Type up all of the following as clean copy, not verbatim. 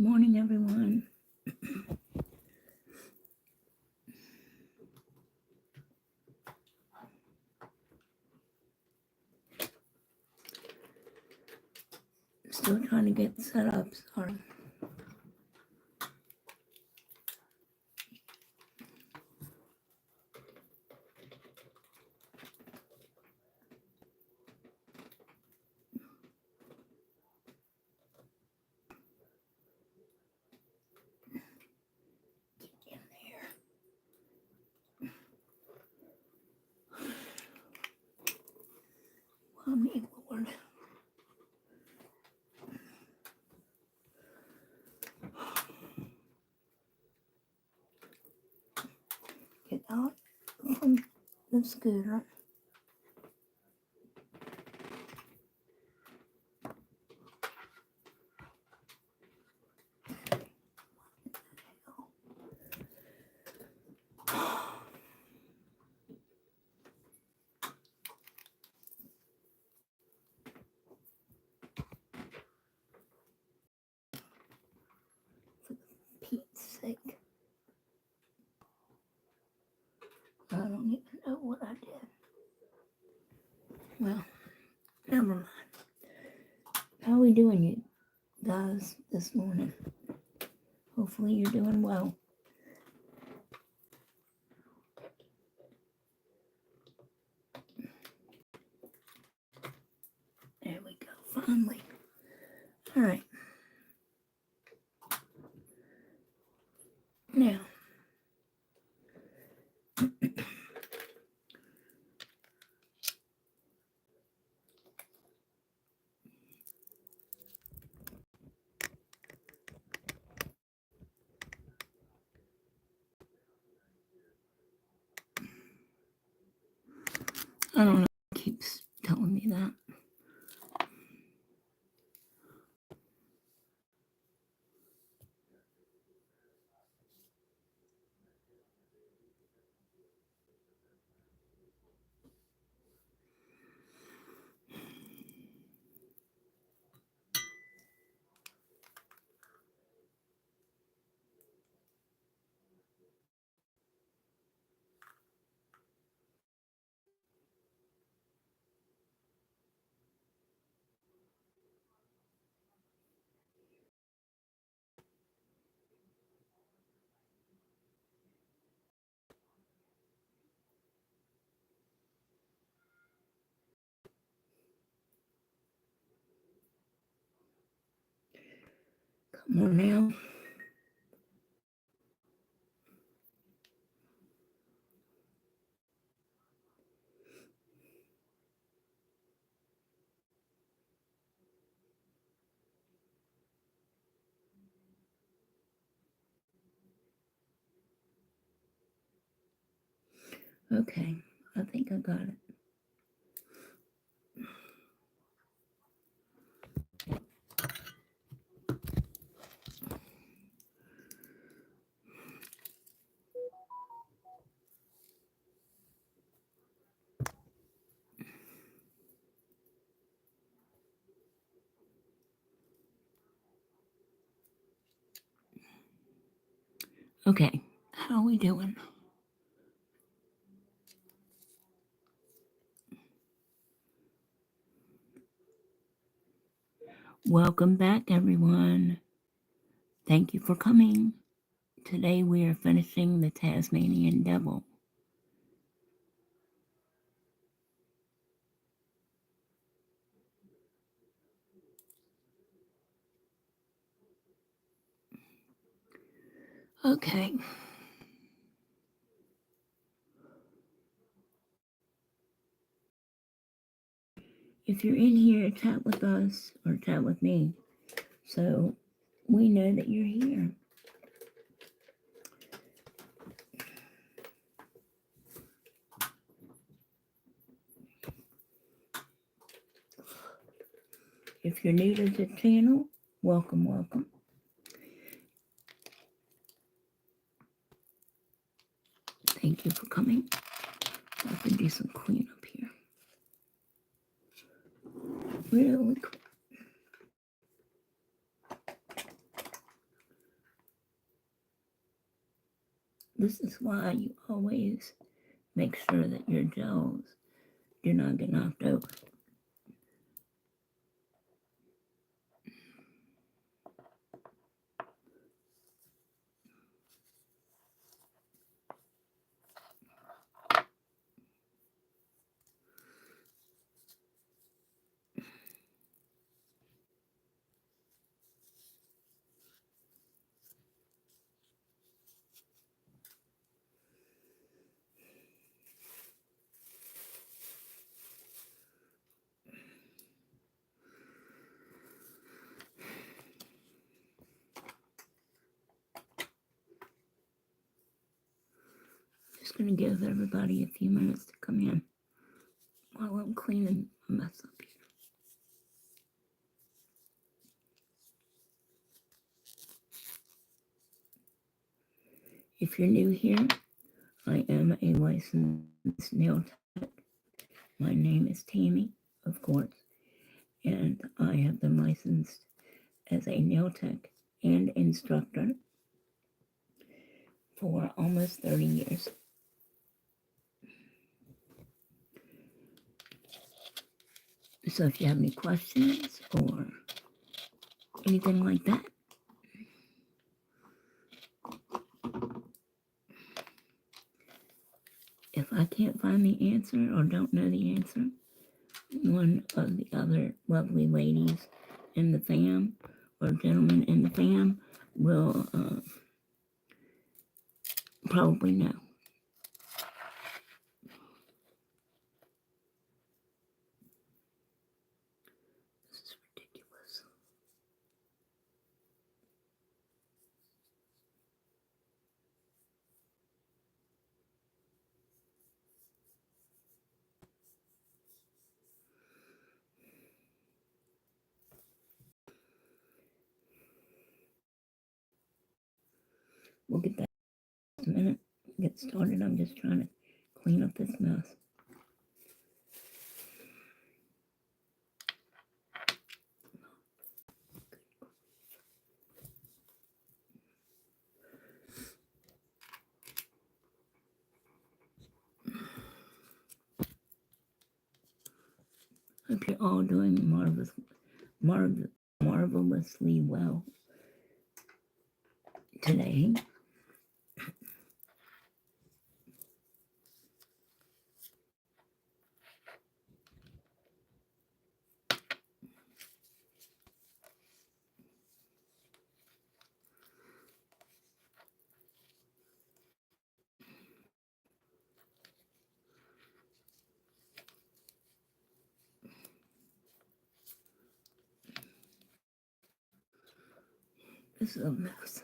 Morning, everyone. Still trying to get set up. Sorry. Get in there. Well, me, Lord. Get out from the scooter. For Pete's sake. I don't even know what I did. Well, never mind. How are we doing, you guys, this morning? Hopefully you're doing well. There we go, finally. All right. Now, I don't know. It keeps telling me that. Come on now. Okay, I think I got it. Okay, how are we doing? Welcome back, everyone. Thank you for coming. Today we are finishing the Tasmanian Devil. Okay. If you're in here, chat with us or chat with me so we know that you're here. If you're new to the channel, welcome, welcome. Thank you for coming. I can do some cleanup here. Really quick. This is why you always make sure that your gels do not get knocked over. Just going to give everybody a few minutes to come in while I'm cleaning a mess up here. If you're new here, I am a licensed nail tech. My name is Tammy, of course, and I have been licensed as a nail tech and instructor for almost 30 years. So if you have any questions or anything like that, if I can't find the answer or don't know the answer, one of the other lovely ladies in the fam or gentlemen in the fam will probably know. This is ridiculous. We'll get back in a minute. Get started. I'm just trying to clean up this mess. Hope you're all doing marvelously well today. This is a mess.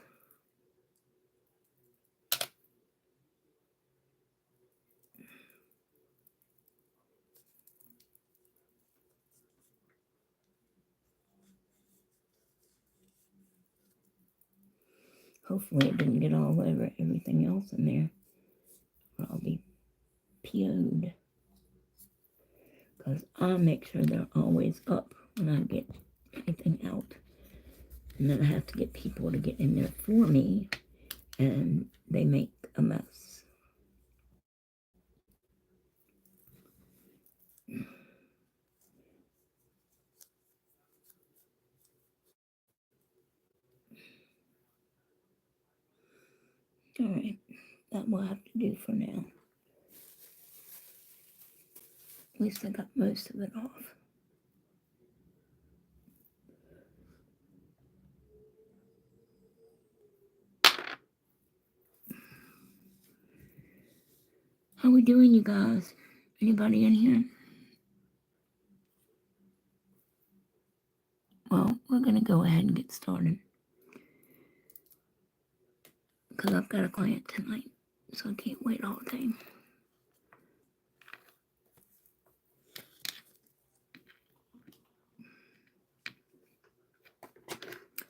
Hopefully it didn't get all over everything else in there, or I'll be PO'd. Because I'll make sure they're always up when I get anything out. And then I have to get people to get in there for me, and they make a mess. Alright, that will have to do for now. At least I got most of it off. How we doing, you guys? Anybody in here? Well, we're going to go ahead and get started. Because I've got a client tonight, so I can't wait all day.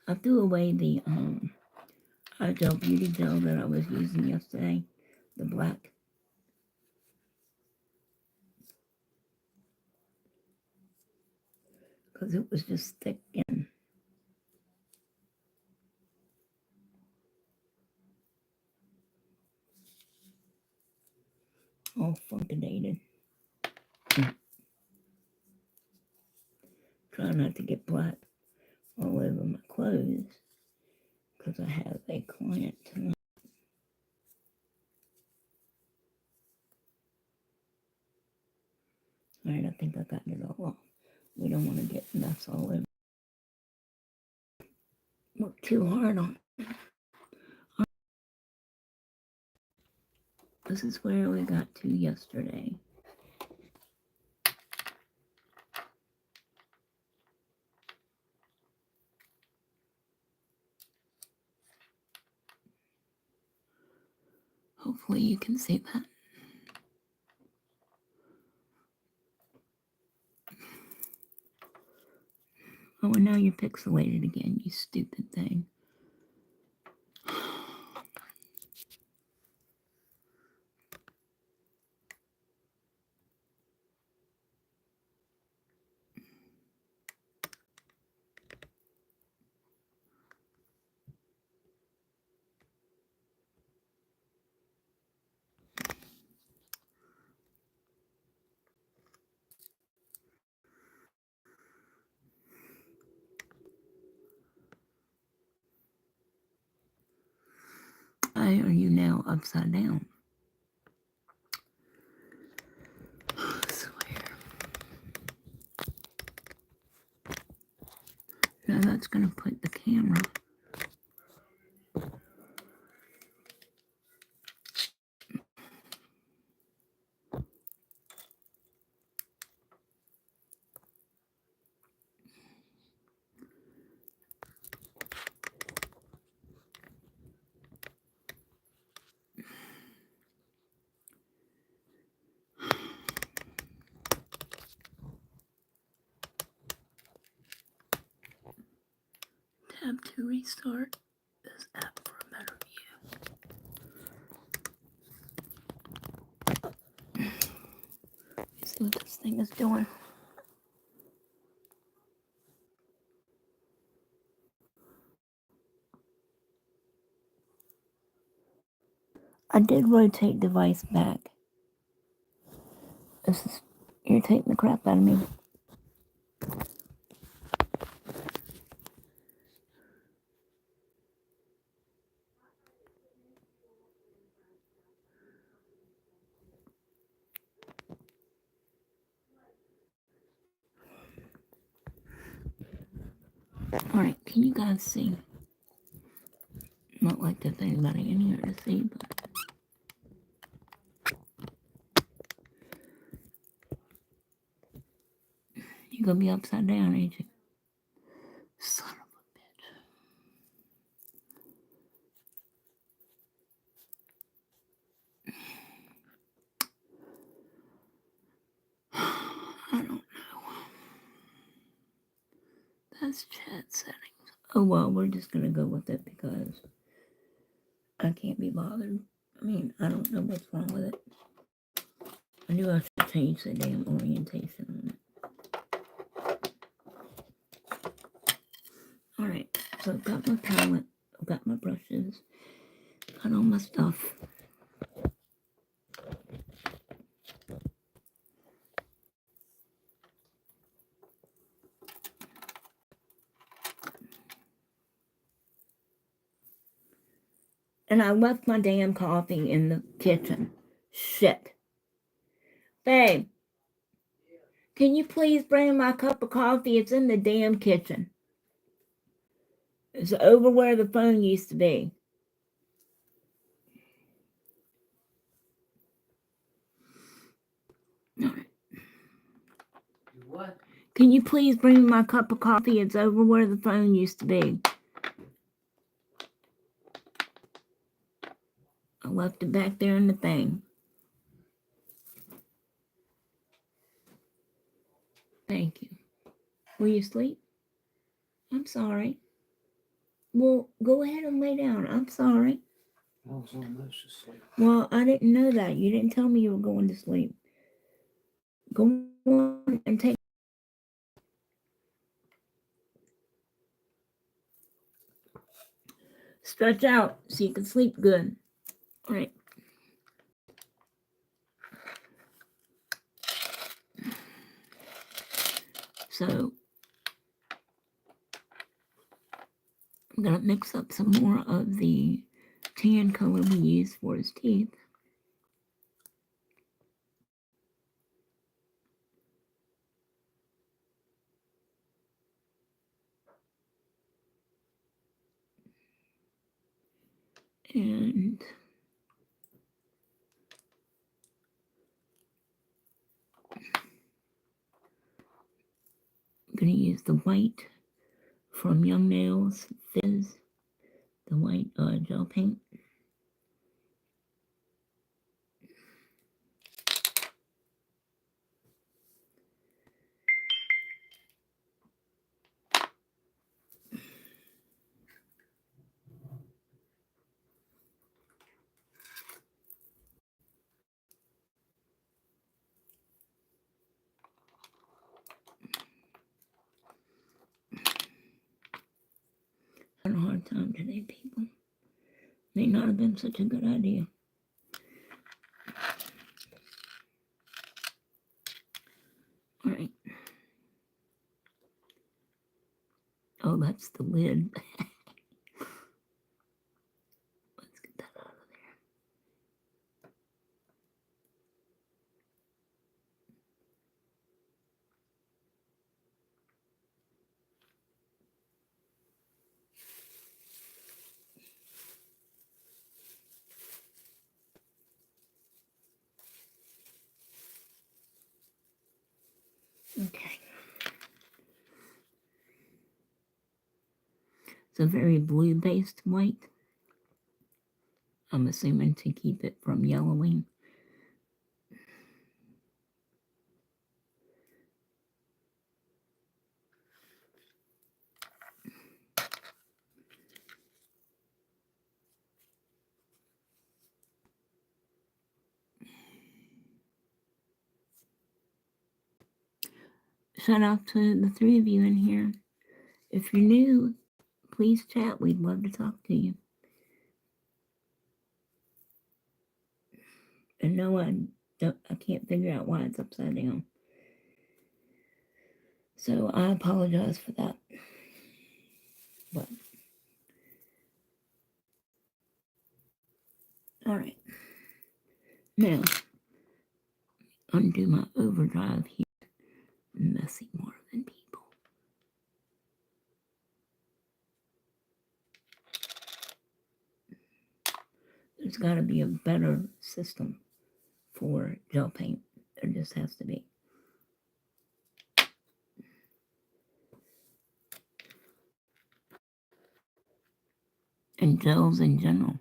I threw away the Gel Beauty Gel that I was using yesterday, the black. Because it was just thick and all funkidated. Try not to get black all over my clothes because I have a client tonight. Alright, I think I got it all off. We don't want to get mess all over. Work too hard on it. This is where we got to yesterday. Hopefully you can see that. Oh, and now you're pixelated again, you stupid thing. Why are you now upside down? I swear. Now that's going to put the camera. Tab to restart this app for a better view. Let's see what this thing is doing. I did rotate device back. This is irritating the crap out of me. Alright, can you guys see? Not like there's anybody in here to see, but you're gonna be upside down, ain't you? Son of a bitch. I don't know. That's chat settings. Oh well, we're just gonna go with it because I can't be bothered. I mean, I don't know what's wrong with it. I knew I should change the damn orientation on it. Alright, so I've got my palette, I've got my brushes, got all my stuff. And I left my damn coffee in the kitchen. Shit. Babe, can you please bring my cup of coffee? It's in the damn kitchen. It's over where the phone used to be. What? Can you please bring me my cup of coffee? It's over where the phone used to be. I left it back there in the thing. Thank you. Will you sleep? I'm sorry. Well, go ahead and lay down. I'm sorry. I was almost asleep. Well, I didn't know that. You didn't tell me you were going to sleep. Go on and take. Stretch out so you can sleep good. All right. So I'm going to mix up some more of the tan color we used for his teeth. And I'm going to use the white from Young Nails Fizz, the white gel paint. Had a hard time today, people. May not have been such a good idea. All right. Oh, that's the lid. Let's get that out of there. Okay. It's a very blue-based white. I'm assuming to keep it from yellowing. Shout out to the 3 of you in here. If you're new, please chat. We'd love to talk to you. And no, I can't figure out why it's upside down. So I apologize for that. But all right. Now, undo my overdrive here. Messy Marvin people. There's got to be a better system for gel paint. There just has to be. And gels in general.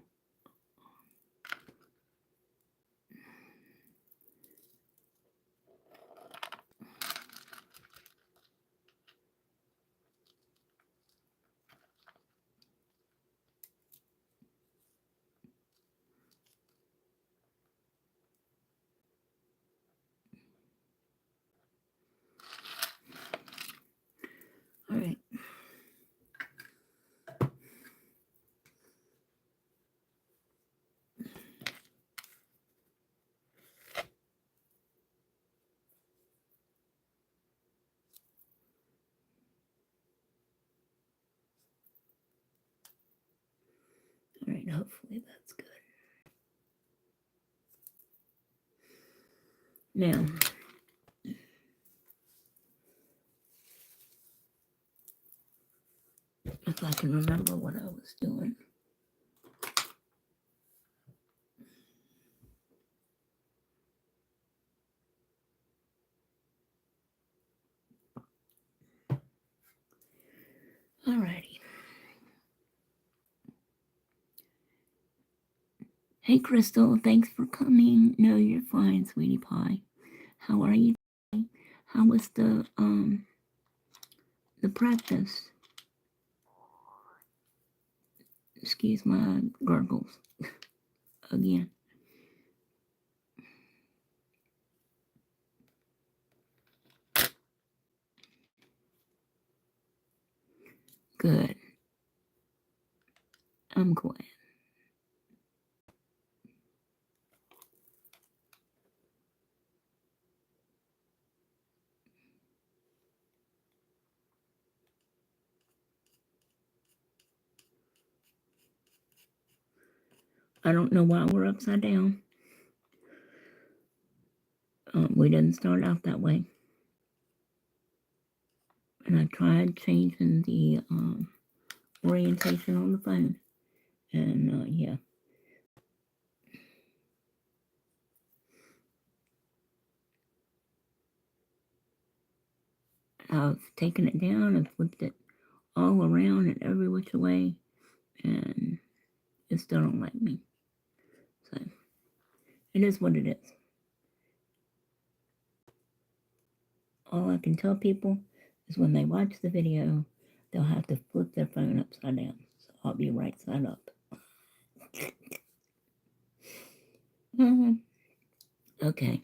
All right. All right, hopefully that's good. Now, if I can remember what I was doing. Alrighty. Hey, Crystal, thanks for coming. No, you're fine, sweetie pie. How are you today? How was the practice? Excuse my gurgles again. Good. I'm glad. I don't know why we're upside down. We didn't start out that way. And I tried changing the orientation on the phone. And yeah. I've taken it down and flipped it all around and every which way, and it still don't like me. So it is what it is. All I can tell people is when they watch the video, they'll have to flip their phone upside down. So I'll be right side up. Okay.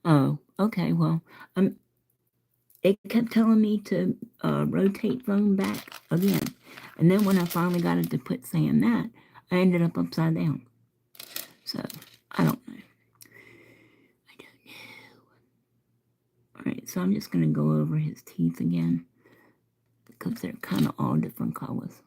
Oh, okay. Well, it kept telling me to rotate phone back again. And then when I finally got it to quit saying that, I ended up upside down. So, I don't know. Alright, so I'm just going to go over his teeth again because they're kind of all different colors.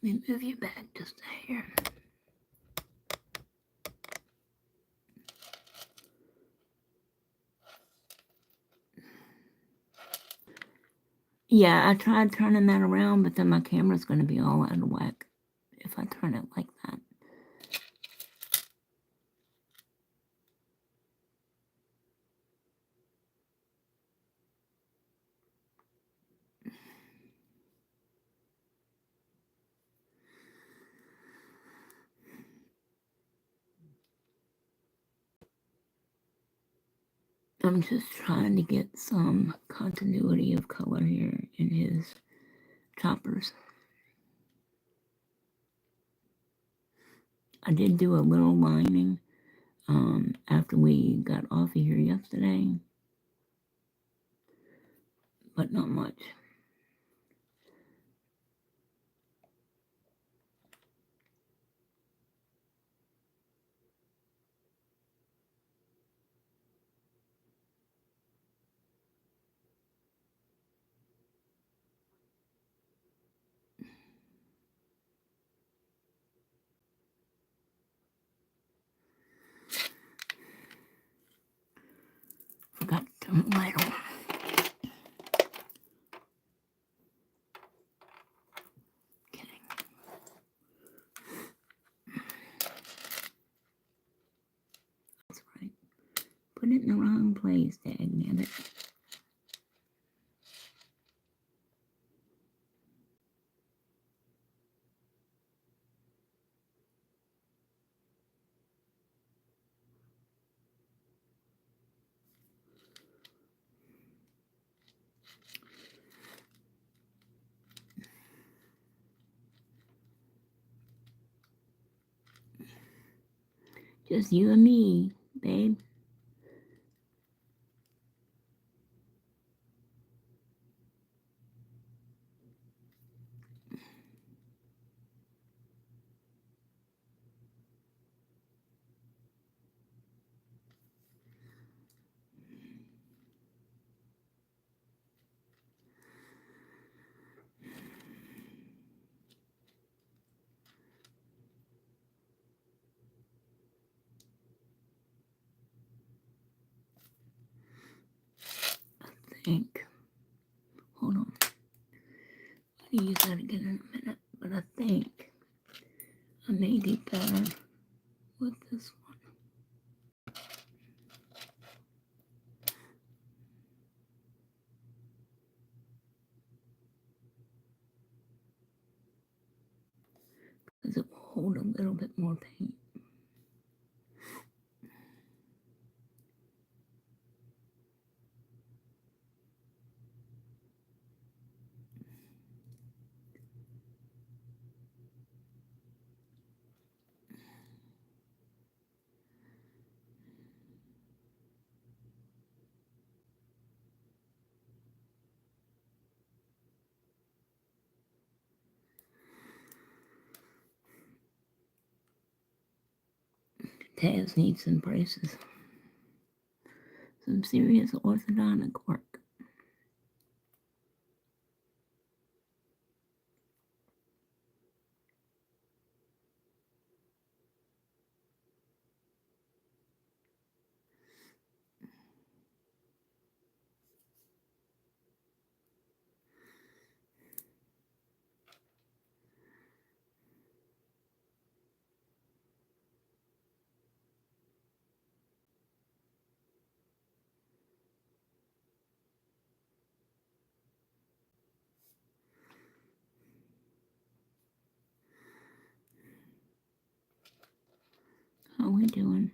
Let me move you back just a hair. Yeah, I tried turning that around, but then my camera's going to be all out of whack if I turn it like that. I'm just trying to get some continuity of color here in his choppers. I did do a little lining after we got off of here yesterday, but not much. Forgot to turn the light on. Okay. That's right. Put it in the wrong place, dagnabbit. Just you and me, babe. I think. Hold on. I'll use that again in a minute, but I think I may do better with this one. Because it will hold a little bit more paint. Taz needs some braces. Some serious orthodontic work. How we doing?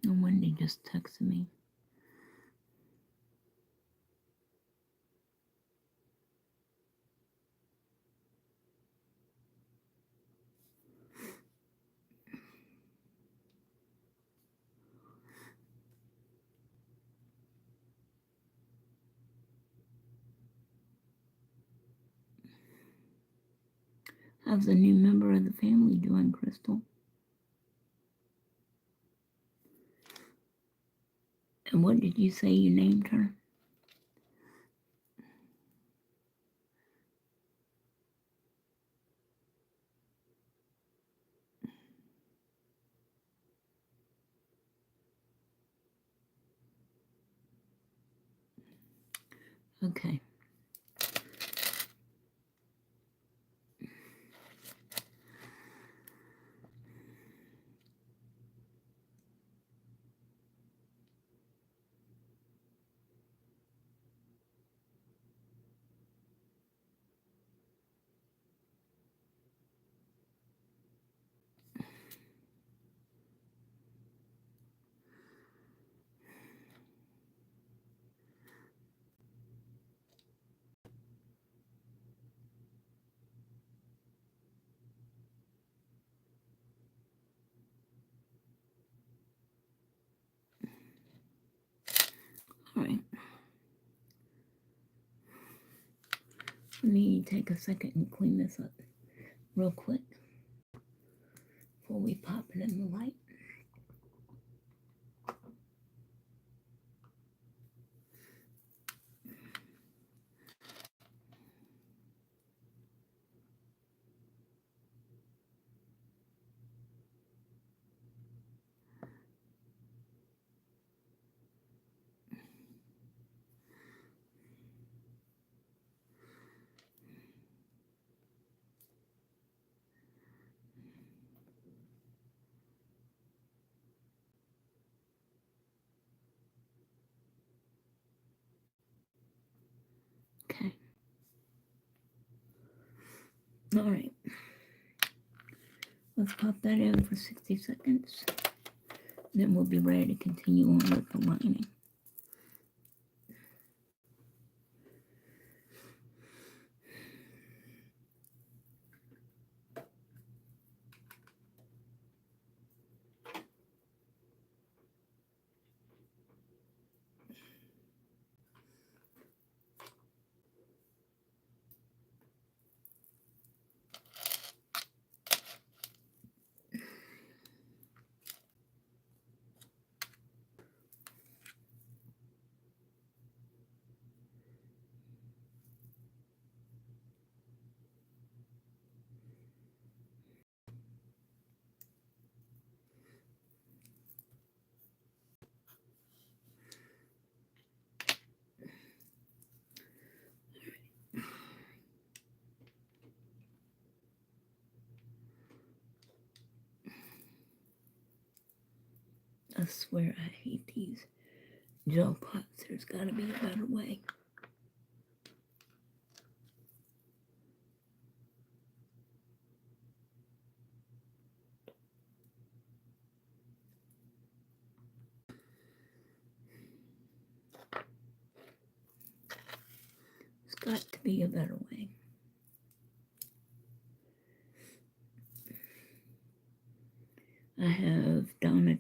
And Wendy just texted me. How's the new member of the family doing, Crystal? And what did you say you named her? Okay. All right. Let me take a second and clean this up real quick before we pop it in the light. Okay. All right. Let's pop that in for 60 seconds. Then we'll be ready to continue on with the lining. I swear I hate these gel pots. There's got to be a better way. There's got to be a better way.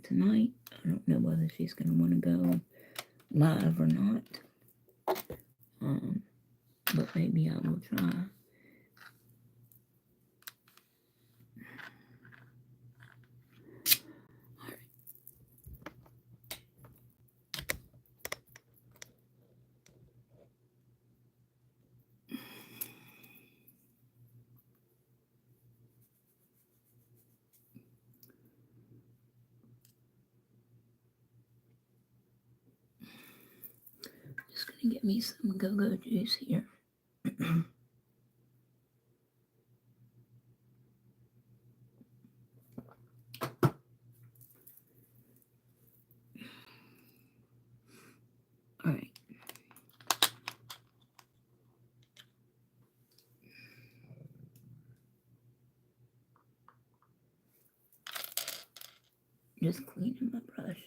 tonight. I don't know whether she's going to want to go live or not. But maybe I will try. Just going to get me some go-go juice here. All right. Just cleaning my brush.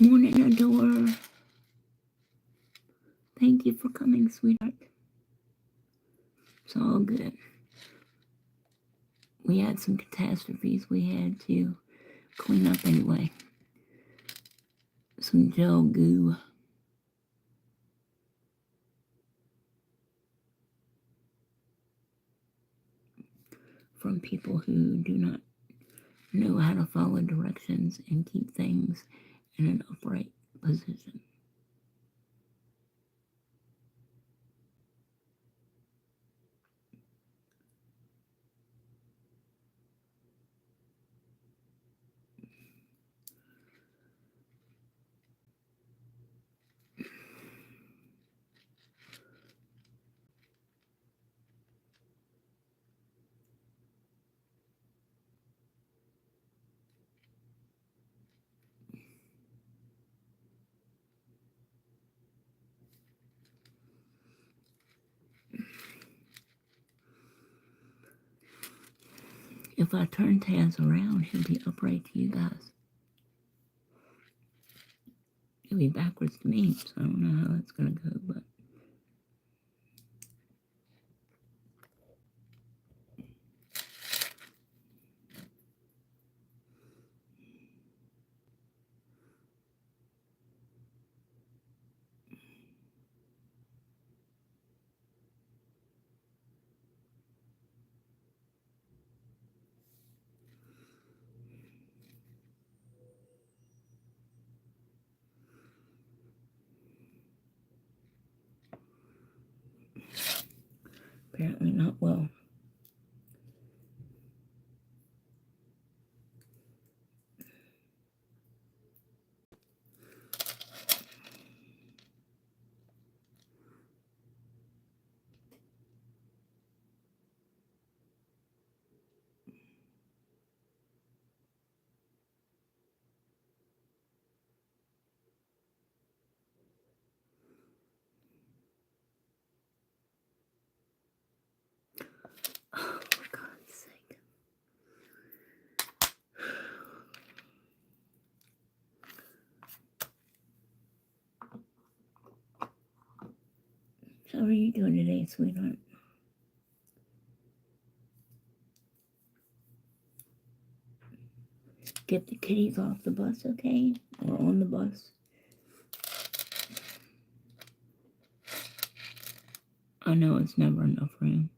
Morning, Adore. Thank you for coming, sweetheart. It's all good. We had some catastrophes we had to clean up anyway. Some gel goo. From people who do not know how to follow directions and keep things in an upright position. If I turn Taz around, he'll be upright to you guys. He'll be backwards to me, so I don't know how that's going to go, but apparently not well. Oh, for God's sake. So how are you doing today, sweetheart? Get the kitties off the bus, okay? Or on the bus. I know it's never enough room.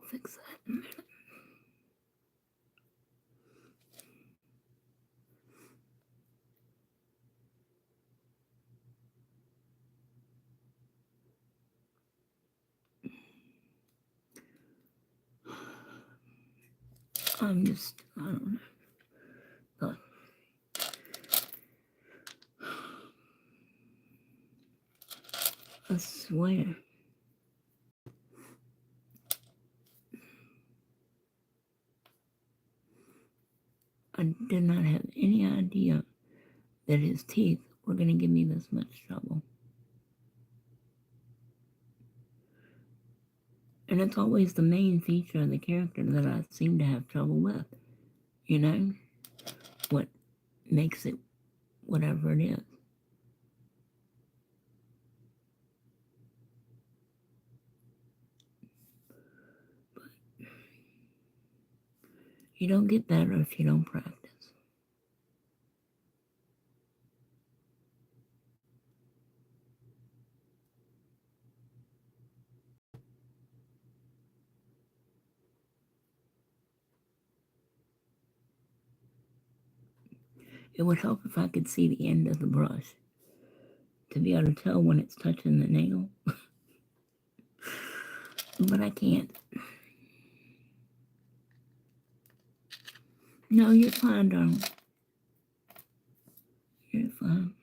fix that in a minute. I don't know. But I swear, I did not have any idea that his teeth were going to give me this much trouble. And it's always the main feature of the character that I seem to have trouble with. You know? What makes it whatever it is. But you don't get better if you don't practice. It would help if I could see the end of the brush to be able to tell when it's touching the nail. But I can't. No, you're fine, darling. You're fine.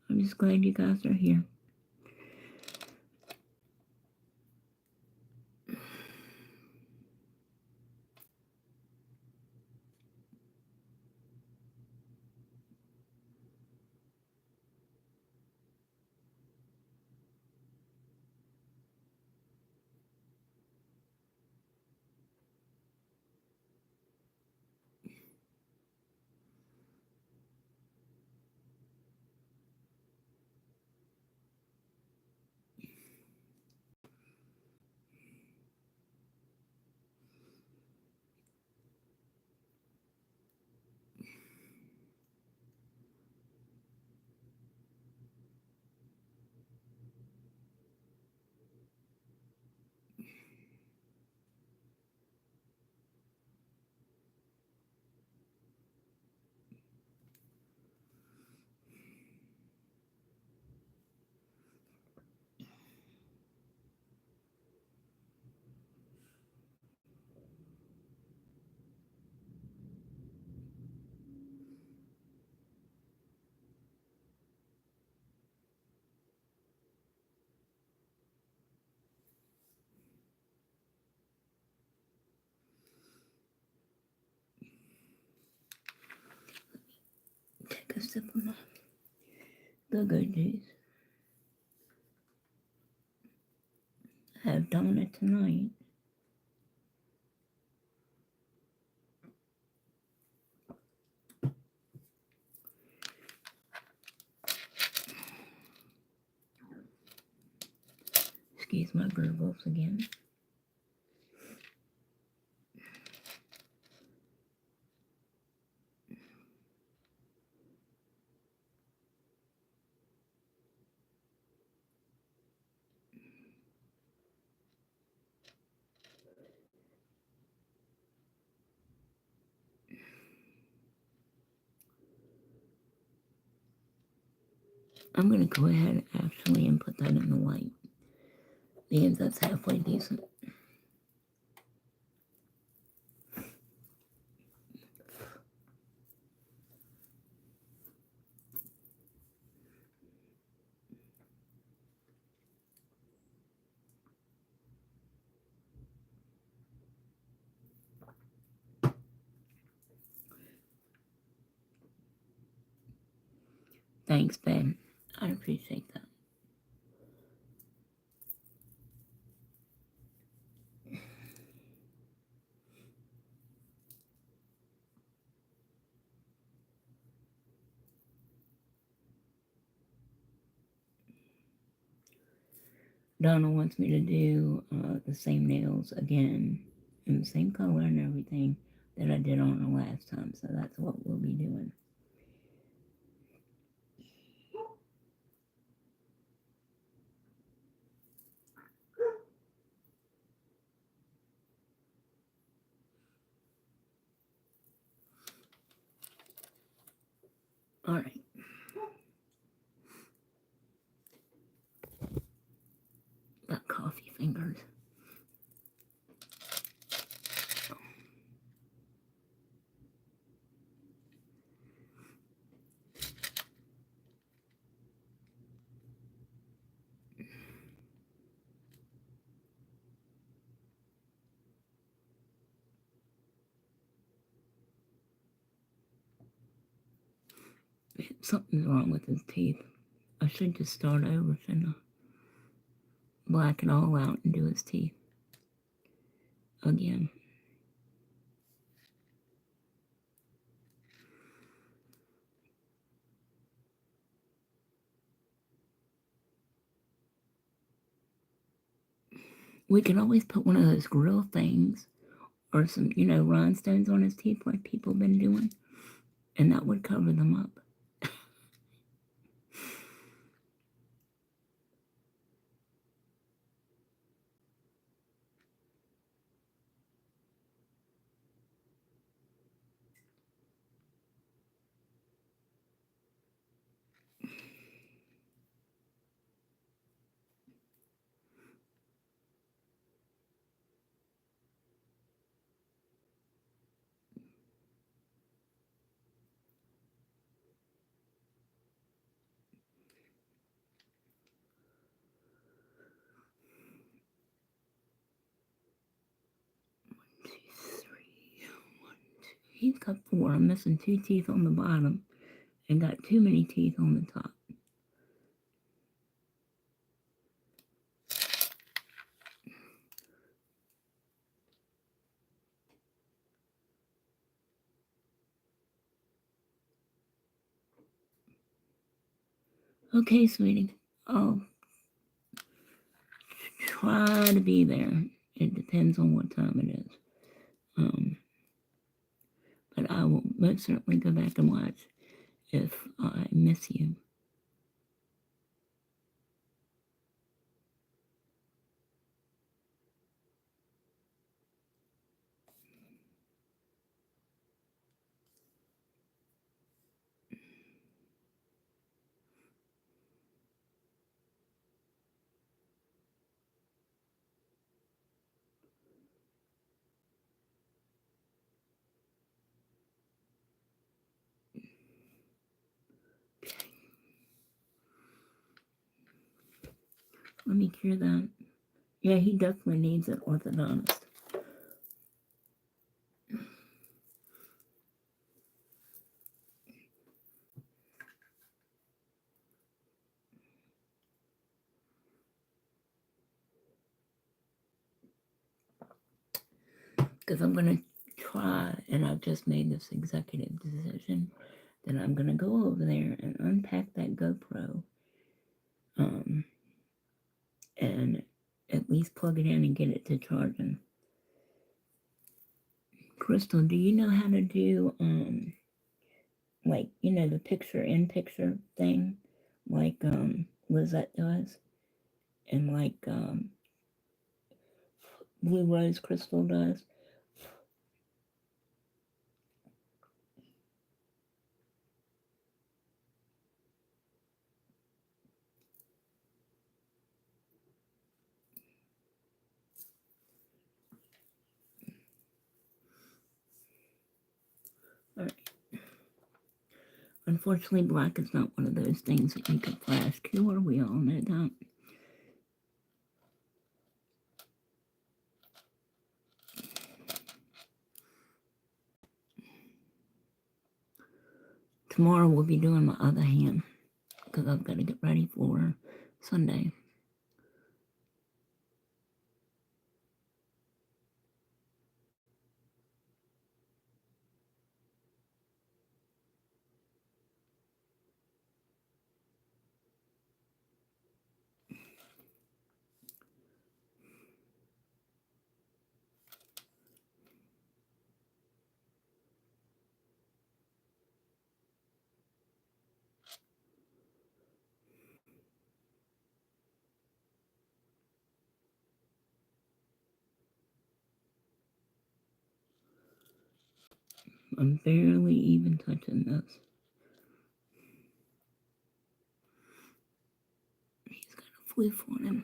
I'm just glad you guys are here. Take a sip of my go-go juice. I have done it tonight. Excuse my gurgles again. I'm going to go ahead actually and put that in the white because that's halfway decent. Thanks, babe. I appreciate that. Donna wants me to do the same nails again in the same color and everything that I did on the last time. So that's what we'll be doing. All right. Got coffee fingers. Something's wrong with his teeth. I should just start over, shouldn't I? Black it all out and do his teeth again. We could always put one of those grill things or some, rhinestones on his teeth like people have been doing, and that would cover them up. He's got 4. I'm missing 2 teeth on the bottom and got too many teeth on the top. Okay, sweetie. I'll try to be there. It depends on what time it is. But I will most certainly go back and watch if I miss you. Let me cure that. Yeah, he definitely needs an orthodontist. Because I'm going to try, and I've just made this executive decision, that I'm going to go over there and unpack that GoPro and at least plug it in and get it to charging. Crystal, do you know how to do, the picture-in-picture thing, like Lizette does, and like Blue Rose Crystal does? All right. Unfortunately, black is not one of those things that you can flash cure. We all know that. Tomorrow we'll be doing my other hand because I've got to get ready for Sunday. I'm barely even touching this. floof on him.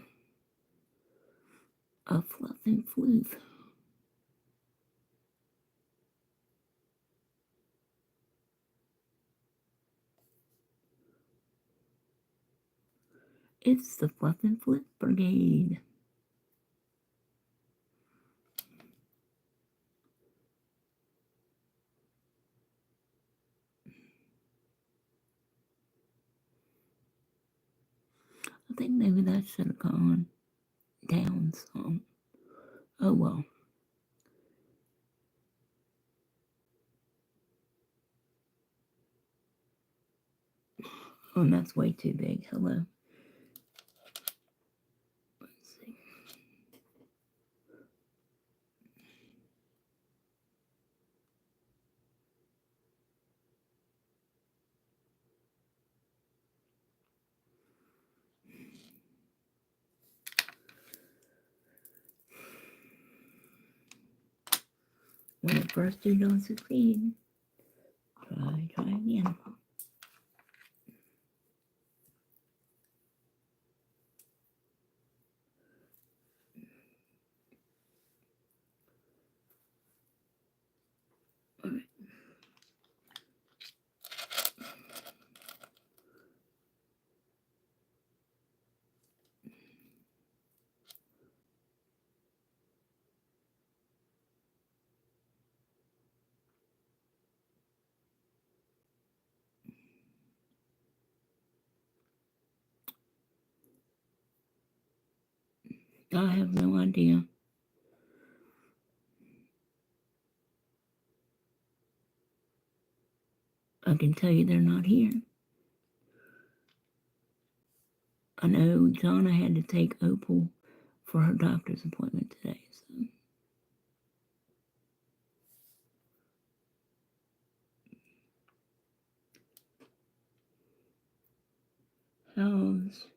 A fluffing floof. It's the Fluff and Flip Brigade. I think maybe that should have gone down some. Oh well. Oh, that's way too big. Hello. Let's see. When at first you don't succeed, try again. Alright. I have no idea. I can tell you they're not here. I know Jonna had to take Opal for her doctor's appointment today, so. How's...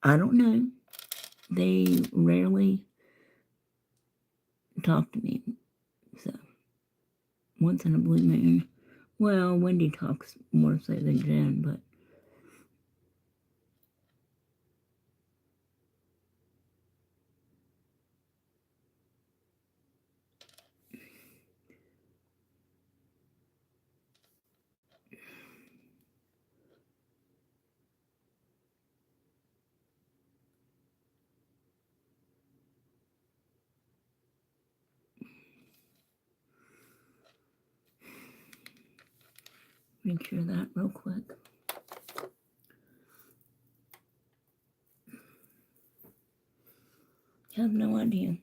I don't know. They rarely talk to me, so. Once in a blue moon. Well, Wendy talks more so than Jen, but make sure that real quick. I have no idea.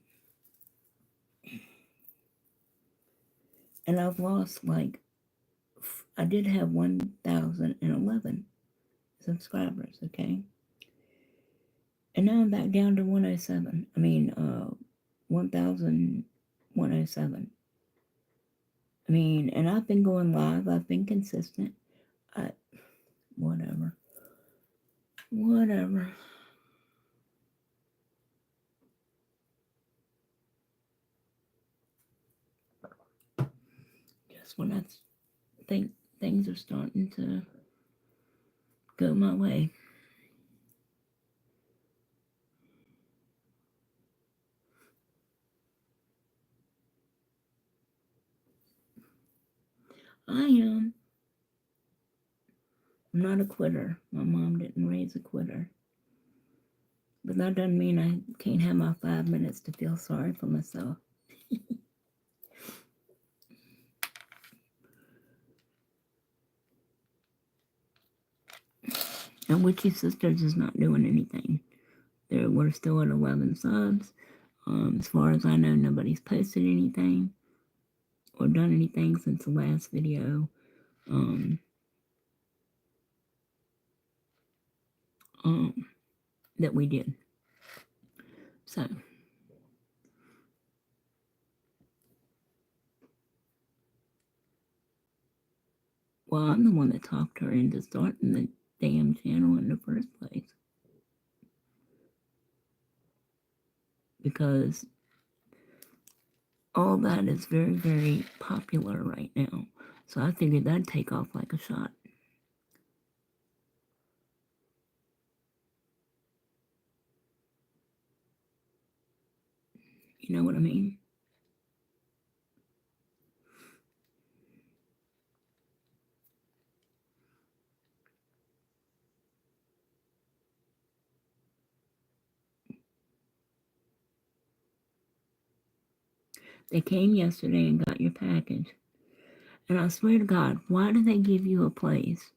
And I've lost I did have 1,011 subscribers, okay? And now I'm back down to 107. 1,107. And I've been going live. I've been consistent. Whatever. Just when I think things are starting to go my way. I am. I'm not a quitter. My mom didn't raise a quitter. But that doesn't mean I can't have my 5 minutes to feel sorry for myself. And Witchy Sisters is not doing anything. We're still at 11 subs. As far as I know, nobody's posted anything or done anything since the last video that we did. So, well, I'm the one that talked her into starting the damn channel in the first place. Because all that is very, very popular right now. So I figured that'd take off like a shot. You know what I mean? They came yesterday and got your package. And I swear to God, why do they give you a place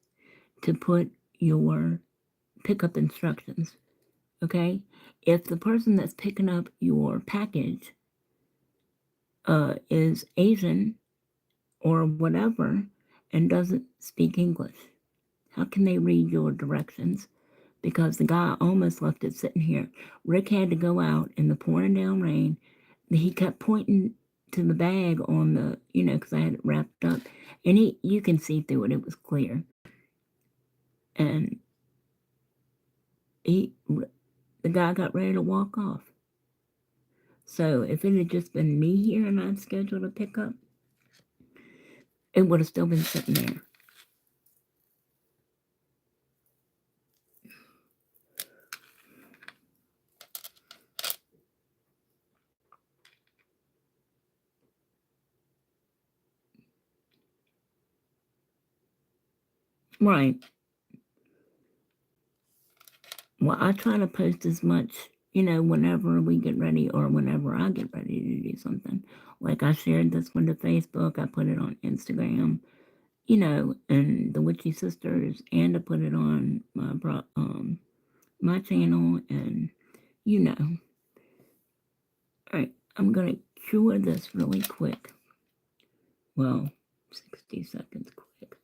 to put your pickup instructions? Okay? If the person that's picking up your package is Asian or whatever and doesn't speak English, how can they read your directions? Because the guy almost left it sitting here. Rick had to go out in the pouring down rain. He kept pointing to the bag on the, because I had it wrapped up, and you can see through it. It was clear, and the guy got ready to walk off. So if it had just been me here and I'd scheduled a pickup, it would have still been sitting there. Right. Well, I try to post as much, whenever we get ready or whenever I get ready to do something. Like I shared this one to Facebook, I put it on Instagram, and the Witchy Sisters, and I put it on my channel, and All right, I'm gonna cure this really quick. Well, 60 seconds quick,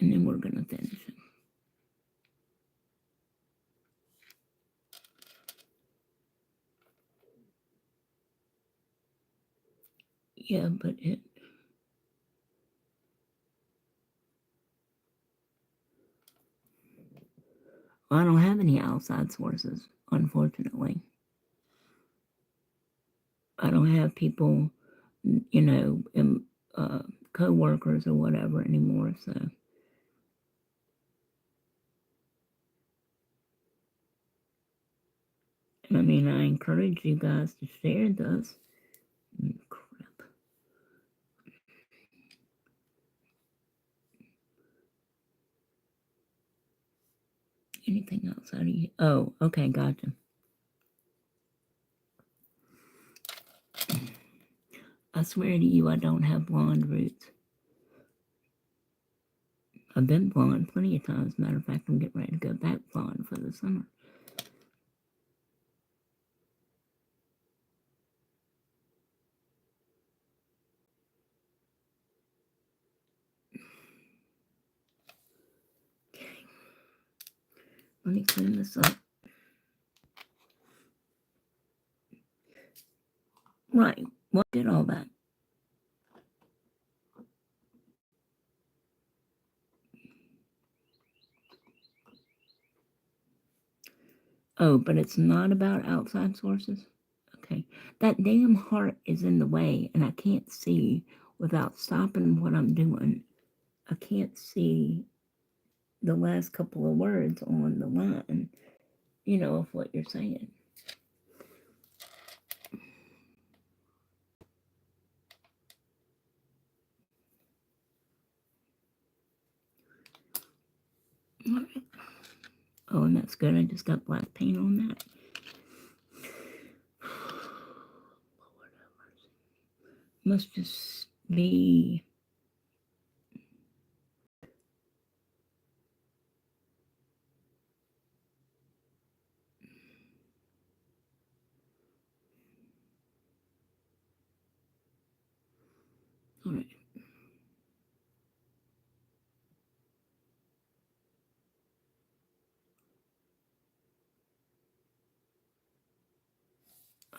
and then we're gonna finish it. Yeah, but I don't have any outside sources, unfortunately. I don't have people, co-workers or whatever anymore, so. I mean, I encourage you guys to share this. Crap. Anything else? How do you? Oh, okay, gotcha. I swear to you, I don't have blonde roots. I've been blonde plenty of times. Matter of fact, I'm getting ready to go back blonde for the summer. Okay. Let me clean this up. Right. What did all that? Oh, but it's not about outside sources? Okay. That damn heart is in the way, and I can't see without stopping what I'm doing. I can't see the last couple of words on the line, of what you're saying. All right. Oh, and that's good. I just got black paint on that. Must just be. All right.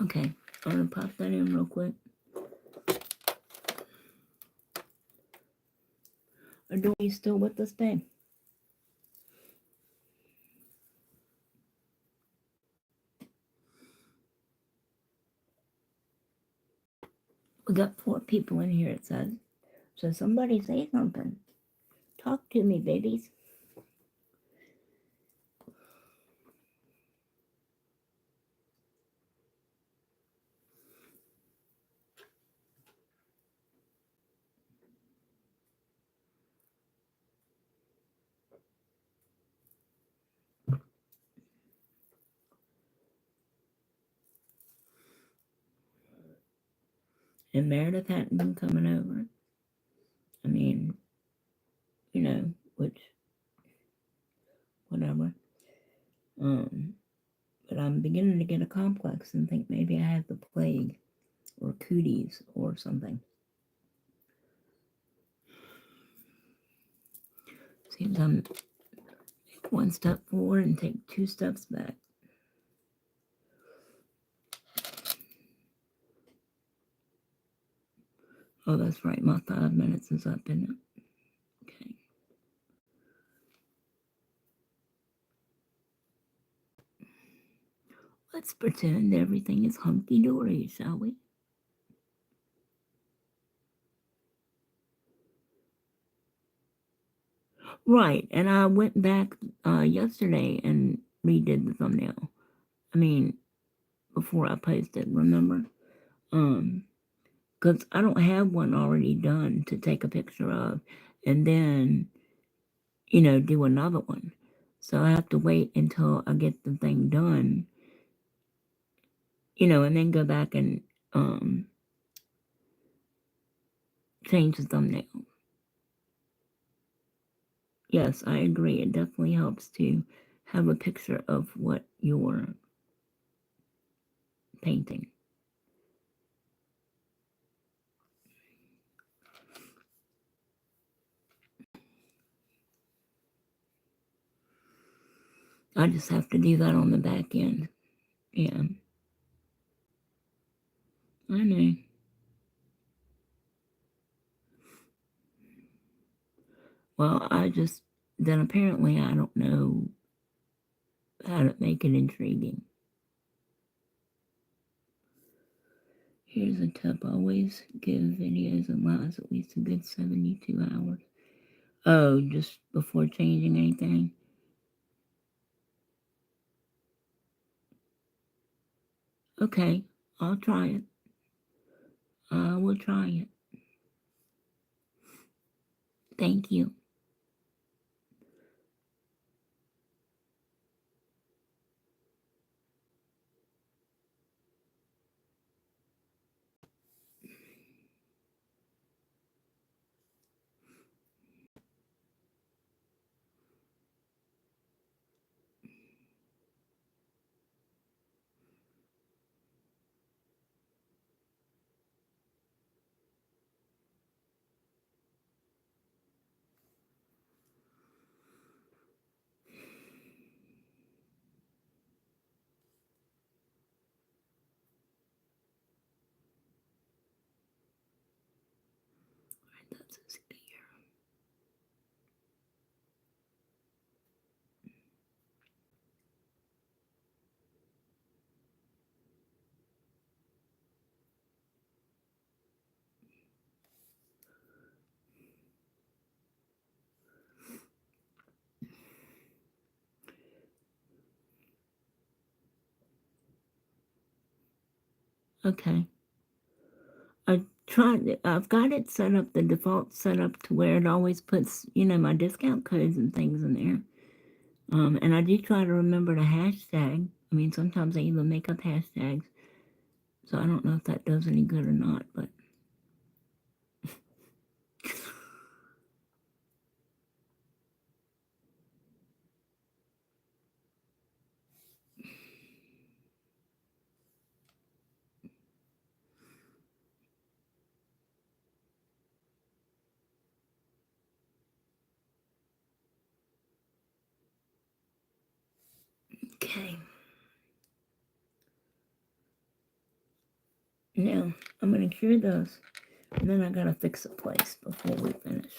Okay, I'm gonna pop that in real quick. Are you still with us, babe? We got 4 people in here, it says. So somebody say something. Talk to me, babies. And Meredith hadn't been coming over. I mean, which, whatever. But I'm beginning to get a complex and think maybe I have the plague or cooties or something. Seems I'm take one step forward and take 2 steps back. Oh, that's right. My 5 minutes is up, isn't it? Okay. Let's pretend everything is hunky-dory, shall we? Right, and I went back yesterday and redid the thumbnail. I mean, before I posted, remember? Because I don't have one already done to take a picture of and then, do another one. So I have to wait until I get the thing done, and then go back and change the thumbnail. Yes, I agree. It definitely helps to have a picture of what you're painting. I just have to do that on the back end. Yeah. I know. Well, then apparently I don't know how to make it intriguing. Here's a tip. Always give videos and lives at least a good 72 hours. Oh, just before changing anything? Okay, I'll try it. I will try it. Thank you. That's a here. Okay. I've got it set up, the default setup to where it always puts, my discount codes and things in there. And I do try to remember to hashtag. I mean, sometimes I even make up hashtags. So I don't know if that does any good or not, but. Okay. Now, I'm going to cure those, and then I got to fix the place before we finish.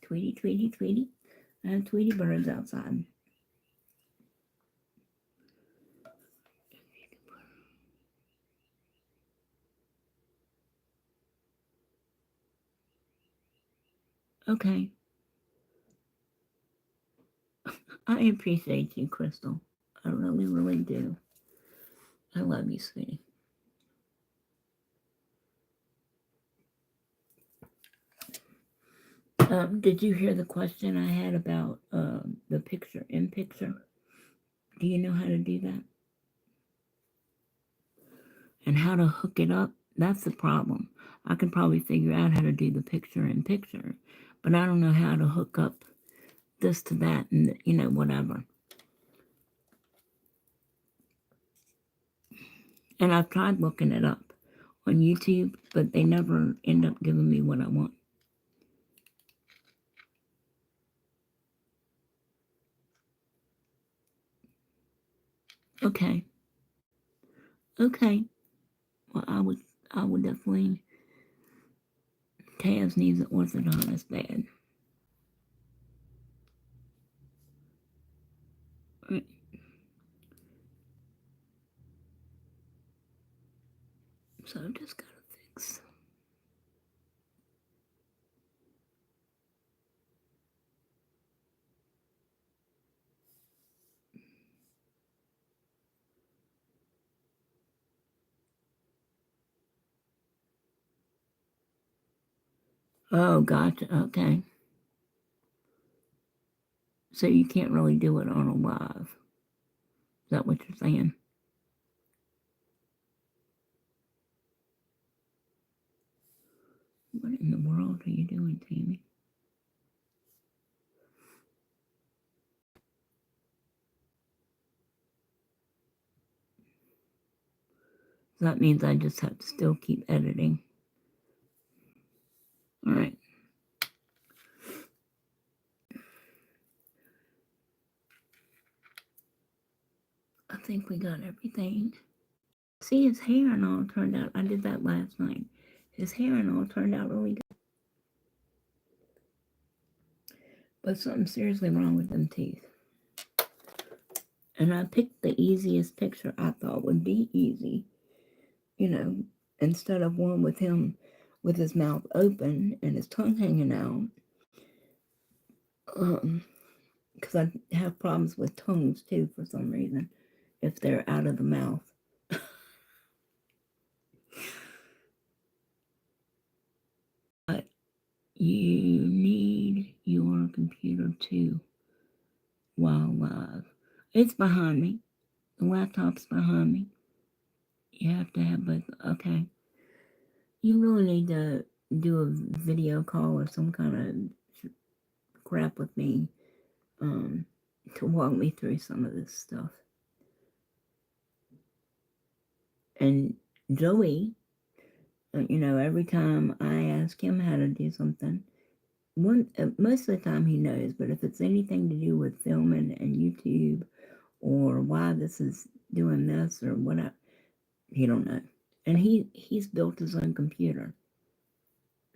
Tweety, Tweety, Tweety. I have Tweety birds outside. Okay. I appreciate you, Crystal. I really, really do. I love you, sweetie. Did you hear the question I had about the picture in picture? Do you know how to do that? And how to hook it up? That's the problem. I can probably figure out how to do the picture in picture, but I don't know how to hook up this to that and, whatever. And I've tried looking it up on YouTube, but they never end up giving me what I want. Okay. Well, I would definitely. Taz needs an orthodontist bad. Right. So I just gotta fix. Oh, gotcha. Okay. So you can't really do it on a live. Is that what you're saying? What in the world are you doing, Tammy? That means I just have to still keep editing. All right. I think we got everything. See, his hair and all turned out. I did that last night. His hair and all turned out really good. But something's seriously wrong with them teeth. And I picked the easiest picture I thought would be easy. Instead of one with him with his mouth open and his tongue hanging out. Because I have problems with tongues too for some reason, if they're out of the mouth. But you need your computer too while live. It's behind me. The laptop's behind me. You have to have both. Okay. You really need to do a video call or some kind of crap with me to walk me through some of this stuff. And Joey, every time I ask him how to do something, most of the time he knows, but if it's anything to do with filming and YouTube or why this is doing this or whatever, he don't know. And he's built his own computer.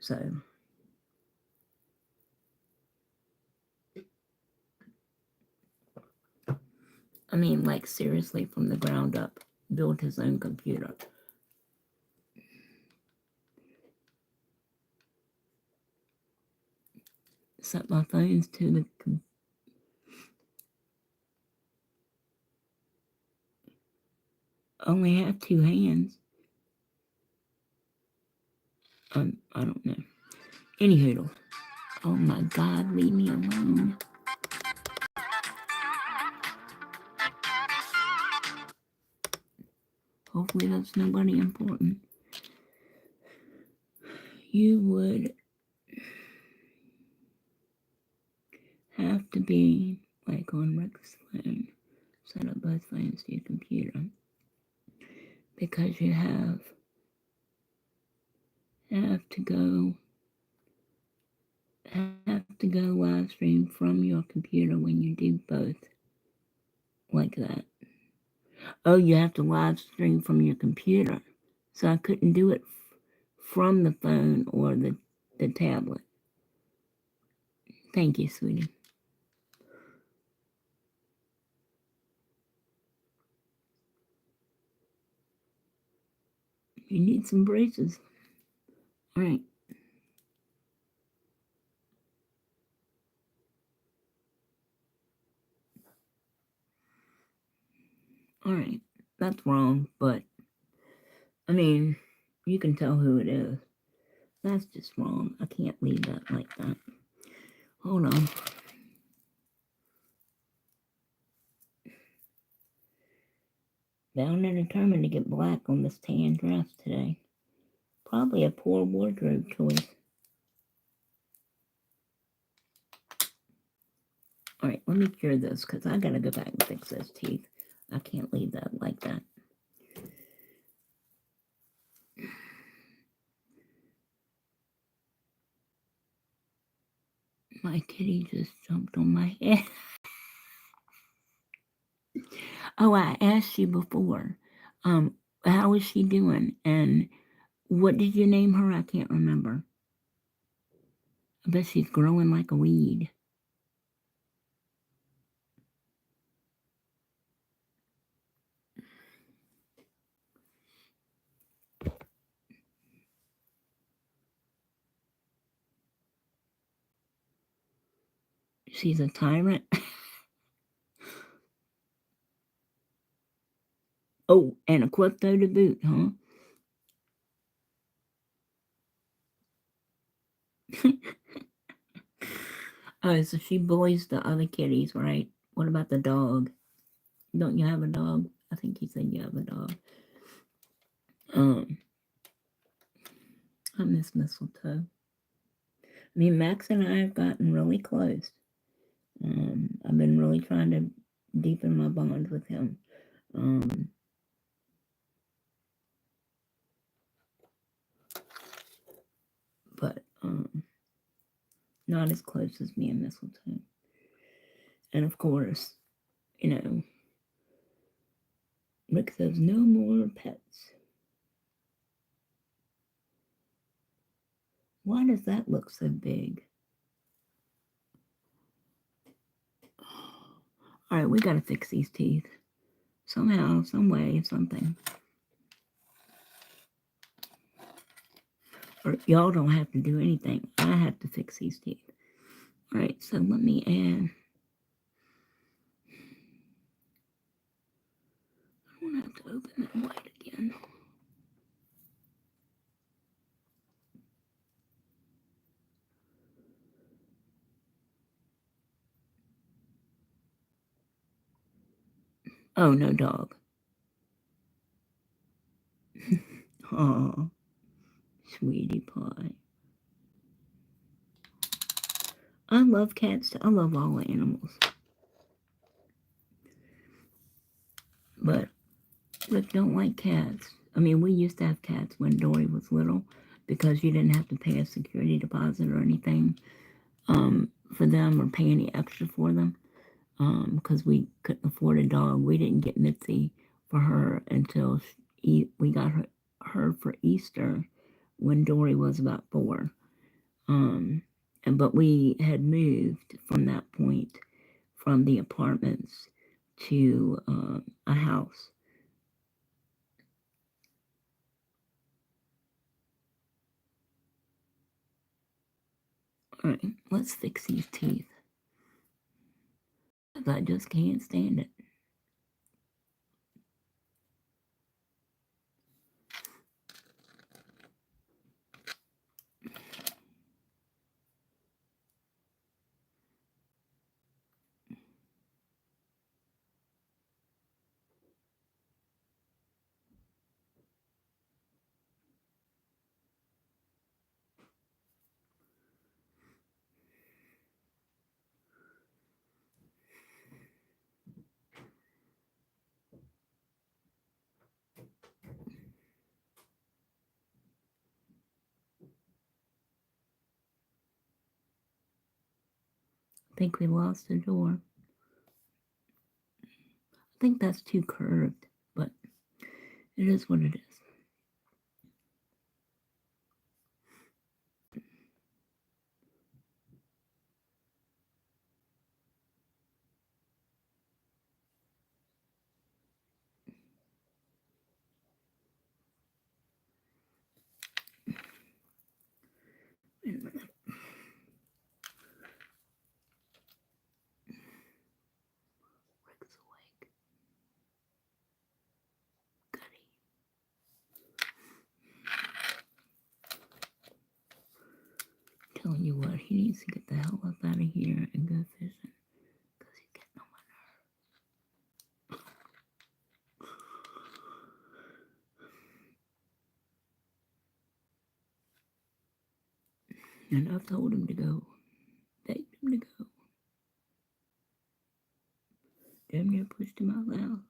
So I mean, like seriously from the ground up, built his own computer. Set my phones to the only have two hands. I don't know. Anywho, oh my God, leave me alone. Hopefully that's nobody important. You would have to be like on Rick's phone, set up both phones to your computer, because you have to go live stream from your computer when you do both like that. Oh, you have to live stream from your computer. So I couldn't do it from the phone or the tablet. Thank you, sweetie. You need some braces. All right. All right. That's wrong, but I mean, you can tell who it is. That's just wrong. I can't leave that like that. Hold on. Bound and determined to get black on this tan dress today. Probably a poor wardrobe choice. Alright, let me cure this because I gotta go back and fix those teeth. I can't leave that like that. My kitty just jumped on my head. Oh, I asked you before. How is she doing? And what did you name her? I can't remember. I bet she's growing like a weed. She's a tyrant. Oh, and a klepto to boot, huh? Oh, so she bullies the other kitties, right? What about the dog? Don't you have a dog? I think you said you have a dog. I miss Mistletoe. I mean, Max and I have gotten really close. I've been really trying to deepen my bond with him. But not as close as me and Mistletoe. And of course, you know, Rick says no more pets. Why does that look so big? All right, we got to fix these teeth. Somehow, some way, something. Or y'all don't have to do anything. I have to fix these teeth. All right, so let me add. I don't have to open that white again. Oh, no dog. Oh, sweetie pie. I love cats. I love all animals. But Rick don't like cats. I mean, we used to have cats when Dory was little because you didn't have to pay a security deposit or anything for them or pay any extra for them because we couldn't afford a dog. We didn't get Mitzi for her until we got her for Easter when Dory was about 4. But we had moved from that point from the apartments to a house. All right, let's fix these teeth. I just can't stand it. I think we lost the door. I think that's too curved, but it is what it is. Wait a minute. Rick's awake. Goody. what? He needs to get the hell up out of here and go fishing because he's getting on my nerves. And I've told him to go. Begged him to go. Damn near pushed him out loud.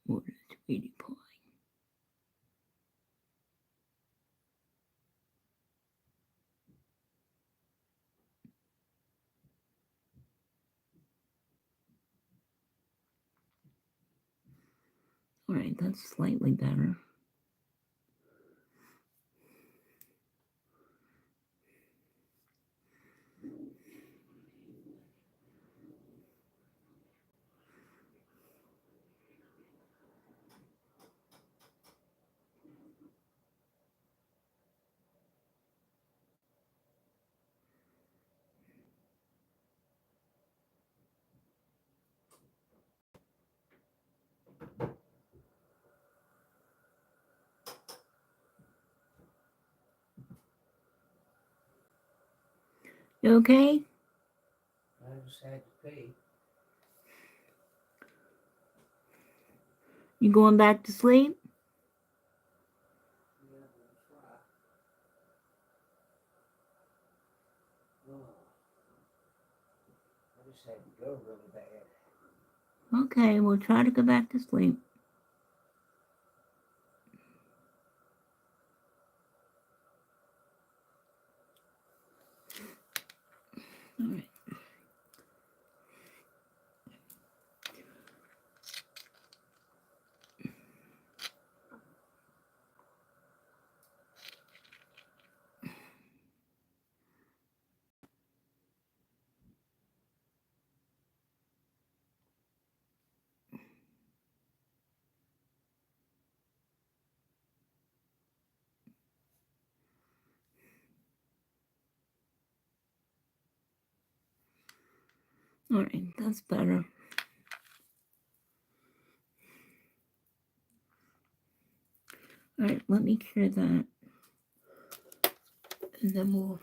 What a sweetie pie. Alright, that's slightly better. You okay? I just had to pee. You going back to sleep? Yeah, I'm gonna try. Oh, I just had to go really bad. Okay, we'll try to go back to sleep. Alright. Alright, that's better. Alright, let me cure that. And then we'll...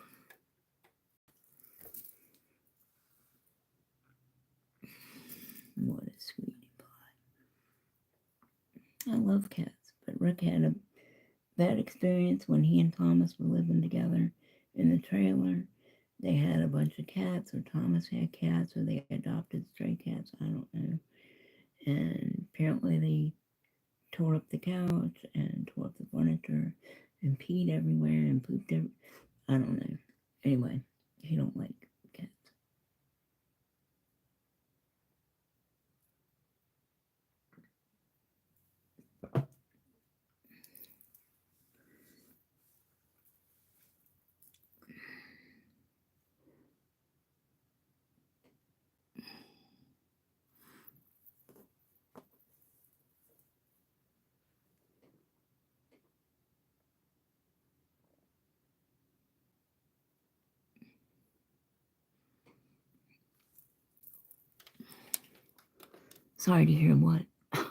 What a sweetie pie. I love cats, but Rick had a bad experience when he and Thomas were living together in the trailer. They had a bunch of cats, or Thomas had cats, or they adopted stray cats, I don't know. And apparently they tore up the couch and tore up the furniture and peed everywhere and pooped everywhere. I don't know. Anyway, he don't like cats. Sorry to hear what. I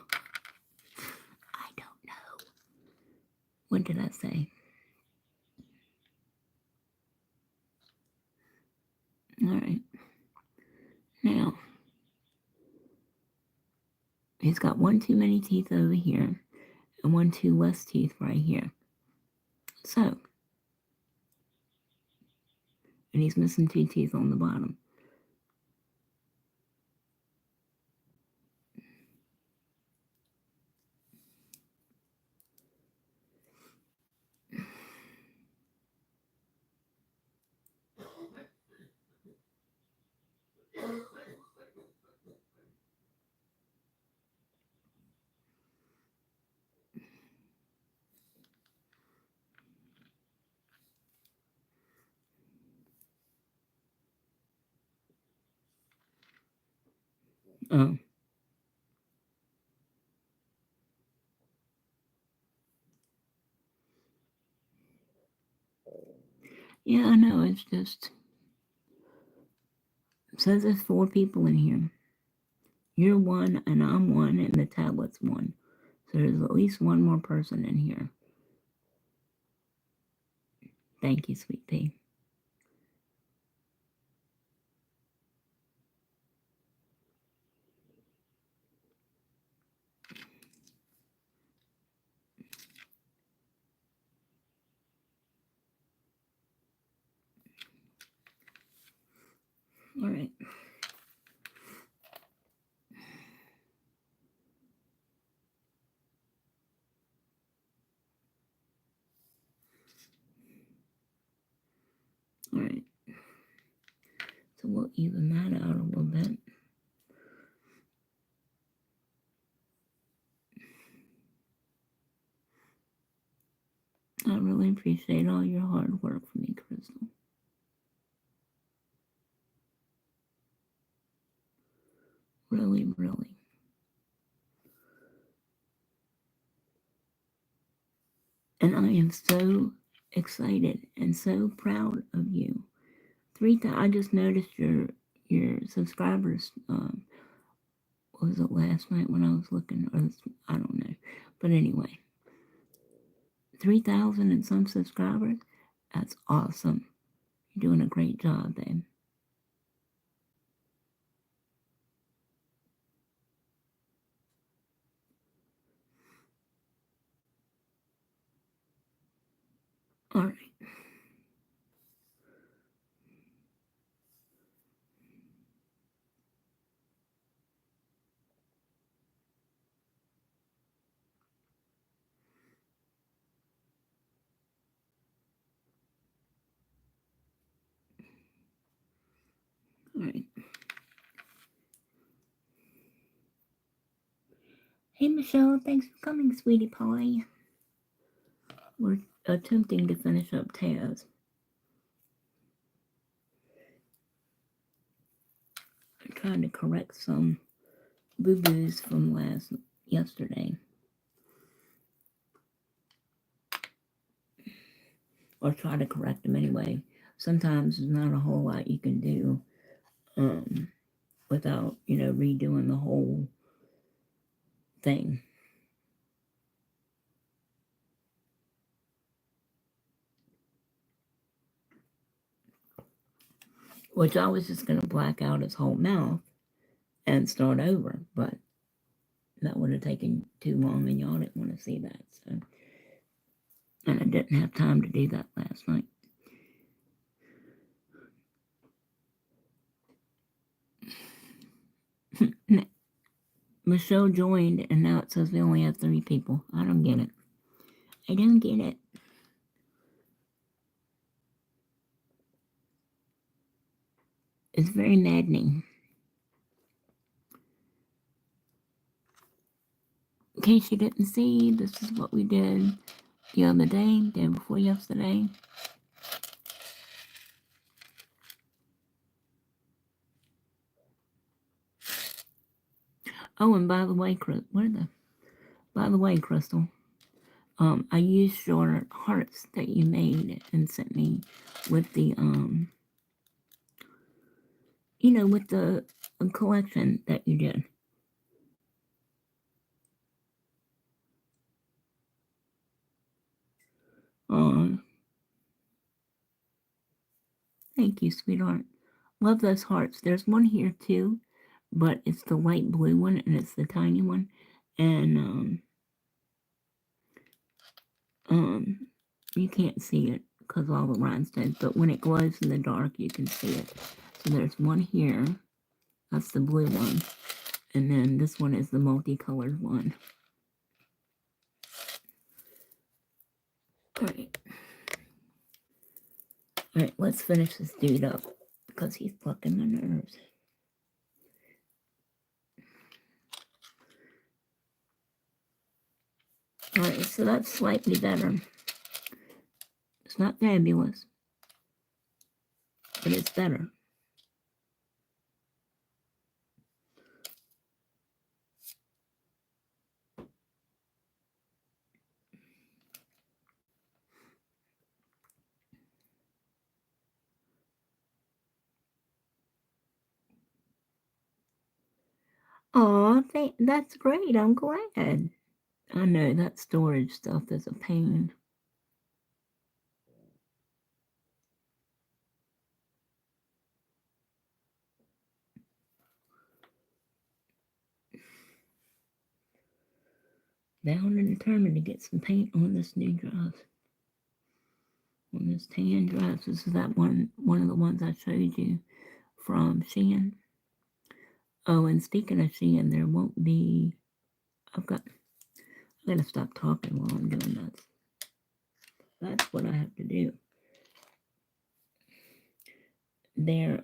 don't know. What did I say? Alright. Now, he's got one too many teeth over here and one too less teeth right here. So, and he's missing 2 teeth on the bottom. Oh. Yeah, I know. It's just... It says there's 4 people in here. You're one, and I'm one, and the tablet's one. So there's at least one more person in here. Thank you, sweet pea. All right. All right. So we'll even that out a little bit. I really appreciate all your hard work for me, Crystal. Really, really. And I am so excited and so proud of you. I just noticed your subscribers. Was it last night when I was looking, or I don't know. But anyway, 3,000 and some subscribers. That's awesome. You're doing a great job, babe. All right. All right. Hey, Michelle. Thanks for coming, sweetie pie. We're attempting to finish up Taz. I'm trying to correct some boo-boos from yesterday. Or try to correct them anyway. Sometimes there's not a whole lot you can do without, redoing the whole thing. Which I was just going to black out his whole mouth and start over, but that would have taken too long and y'all didn't want to see that. So, and I didn't have time to do that last night. Michelle joined and now it says we only have 3 people. I don't get it. I don't get it. It's very maddening. In case you didn't see, this is what we did the other day before yesterday. Oh, and by the way, Crystal, I used your hearts that you made and sent me with the with the collection that you did. Thank you, sweetheart. Love those hearts. There's one here too, but it's the light blue one and it's the tiny one. And you can't see it because all the rhinestones, but when it glows in the dark, you can see it. So there's one here. That's the blue one. And then this one is the multicolored one. All right, let's finish this dude up because he's plucking my nerves. All right, so that's slightly better. It's not fabulous, but it's better. Oh, that's great. I'm glad. I know that storage stuff is a pain. bound and determined to get some paint on this new dress. On this tan dress. This is that one of the ones I showed you from Shein. Oh, and speaking of Shein, there won't be. I gotta stop talking while I'm doing this. That's what I have to do. Their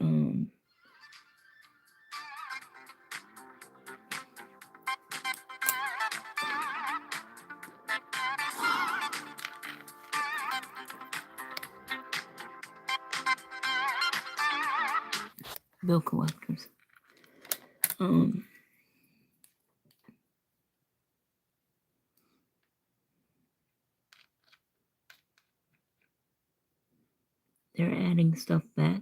bill collectors. They're adding stuff back.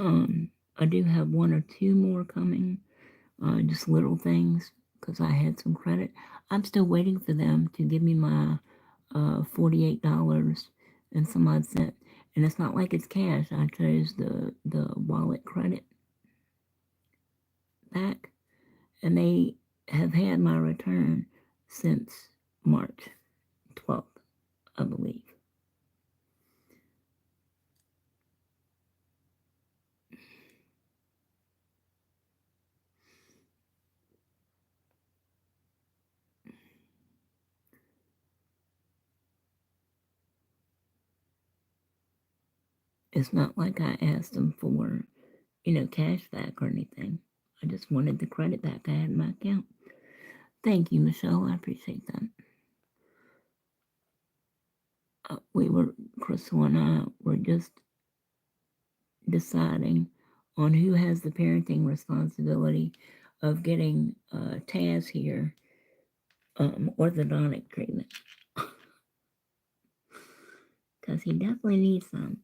I do have one or two more coming, just little things, because I had some credit. I'm still waiting for them to give me my $48 and some odd cent. And it's not like it's cash. I chose the wallet credit back, and they have had my return since March 12th, I believe. It's not like I asked them for, cash back or anything. I just wanted the credit back I had in my account. Thank you, Michelle. I appreciate that. Crystal and I were just deciding on who has the parenting responsibility of getting Taz here orthodontic treatment. Because he definitely needs some.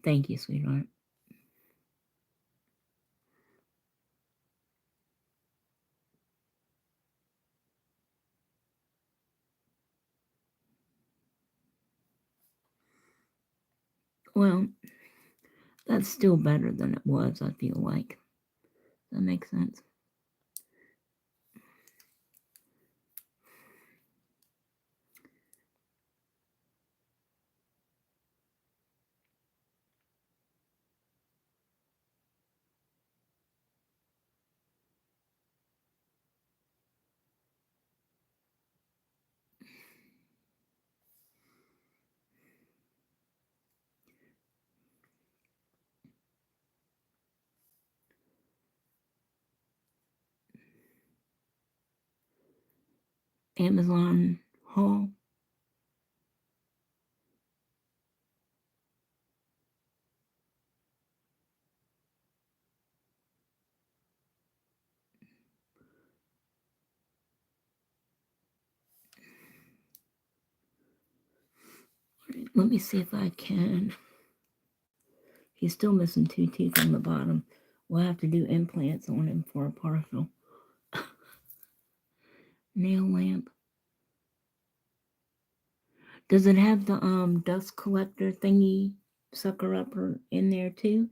Thank you, sweetheart. Well, that's still better than it was, I feel like. Does that make sense? Amazon haul. Let me see if I can. He's still missing 2 teeth on the bottom. We'll have to do implants on him for a partial. Nail lamp. Does it have the dust collector thingy sucker upper in there too?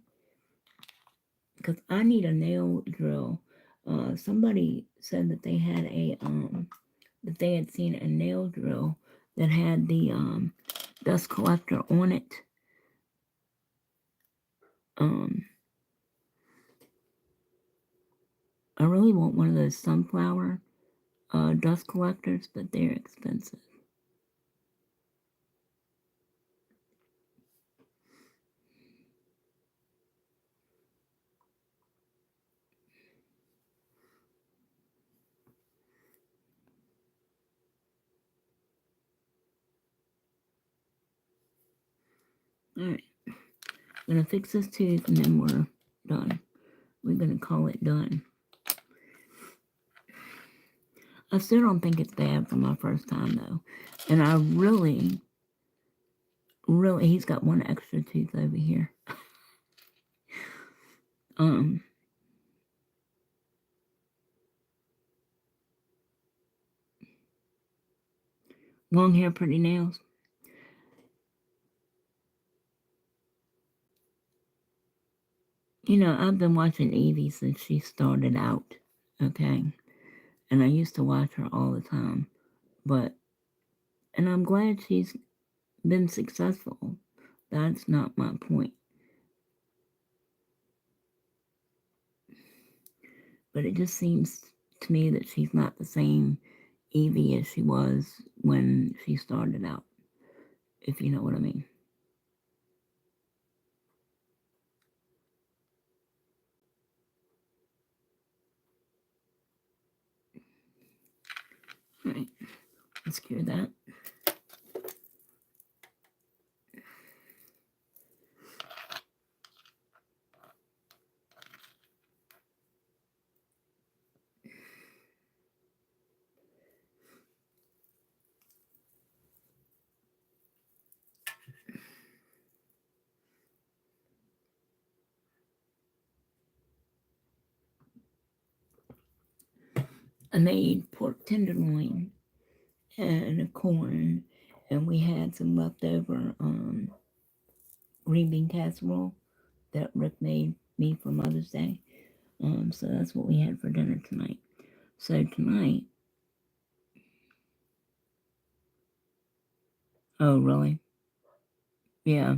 Because I need a nail drill. Somebody said that they had seen a nail drill that had the dust collector on it. I really want one of those sunflower dust collectors, but they're expensive. Alright. I'm going to fix this tooth and then we're done. We're going to call it done. I still don't think it's bad for my first time though. And I really really, he's got one extra tooth over here. Um, long hair, pretty nails. You know, I've been watching Evie since she started out, okay? And I used to watch her all the time. And I'm glad she's been successful. That's not my point. But it just seems to me that she's not the same Evie as she was when she started out, if you know what I mean. All right, let's cure that. I made pork tenderloin and a corn, and we had some leftover green bean casserole that Rick made me for Mother's Day. So that's what we had for dinner tonight. So tonight, oh really? Yeah.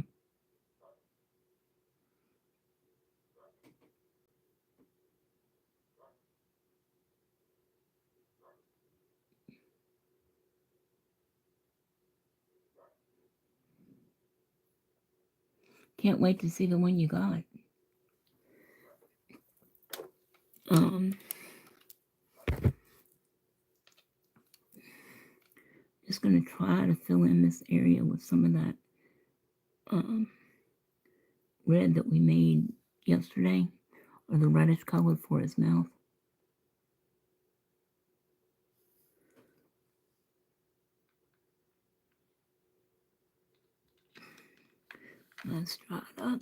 Can't wait to see the one you got. Um, just gonna try to fill in this area with some of that red that we made yesterday, or the reddish color for his mouth. Let's try it up.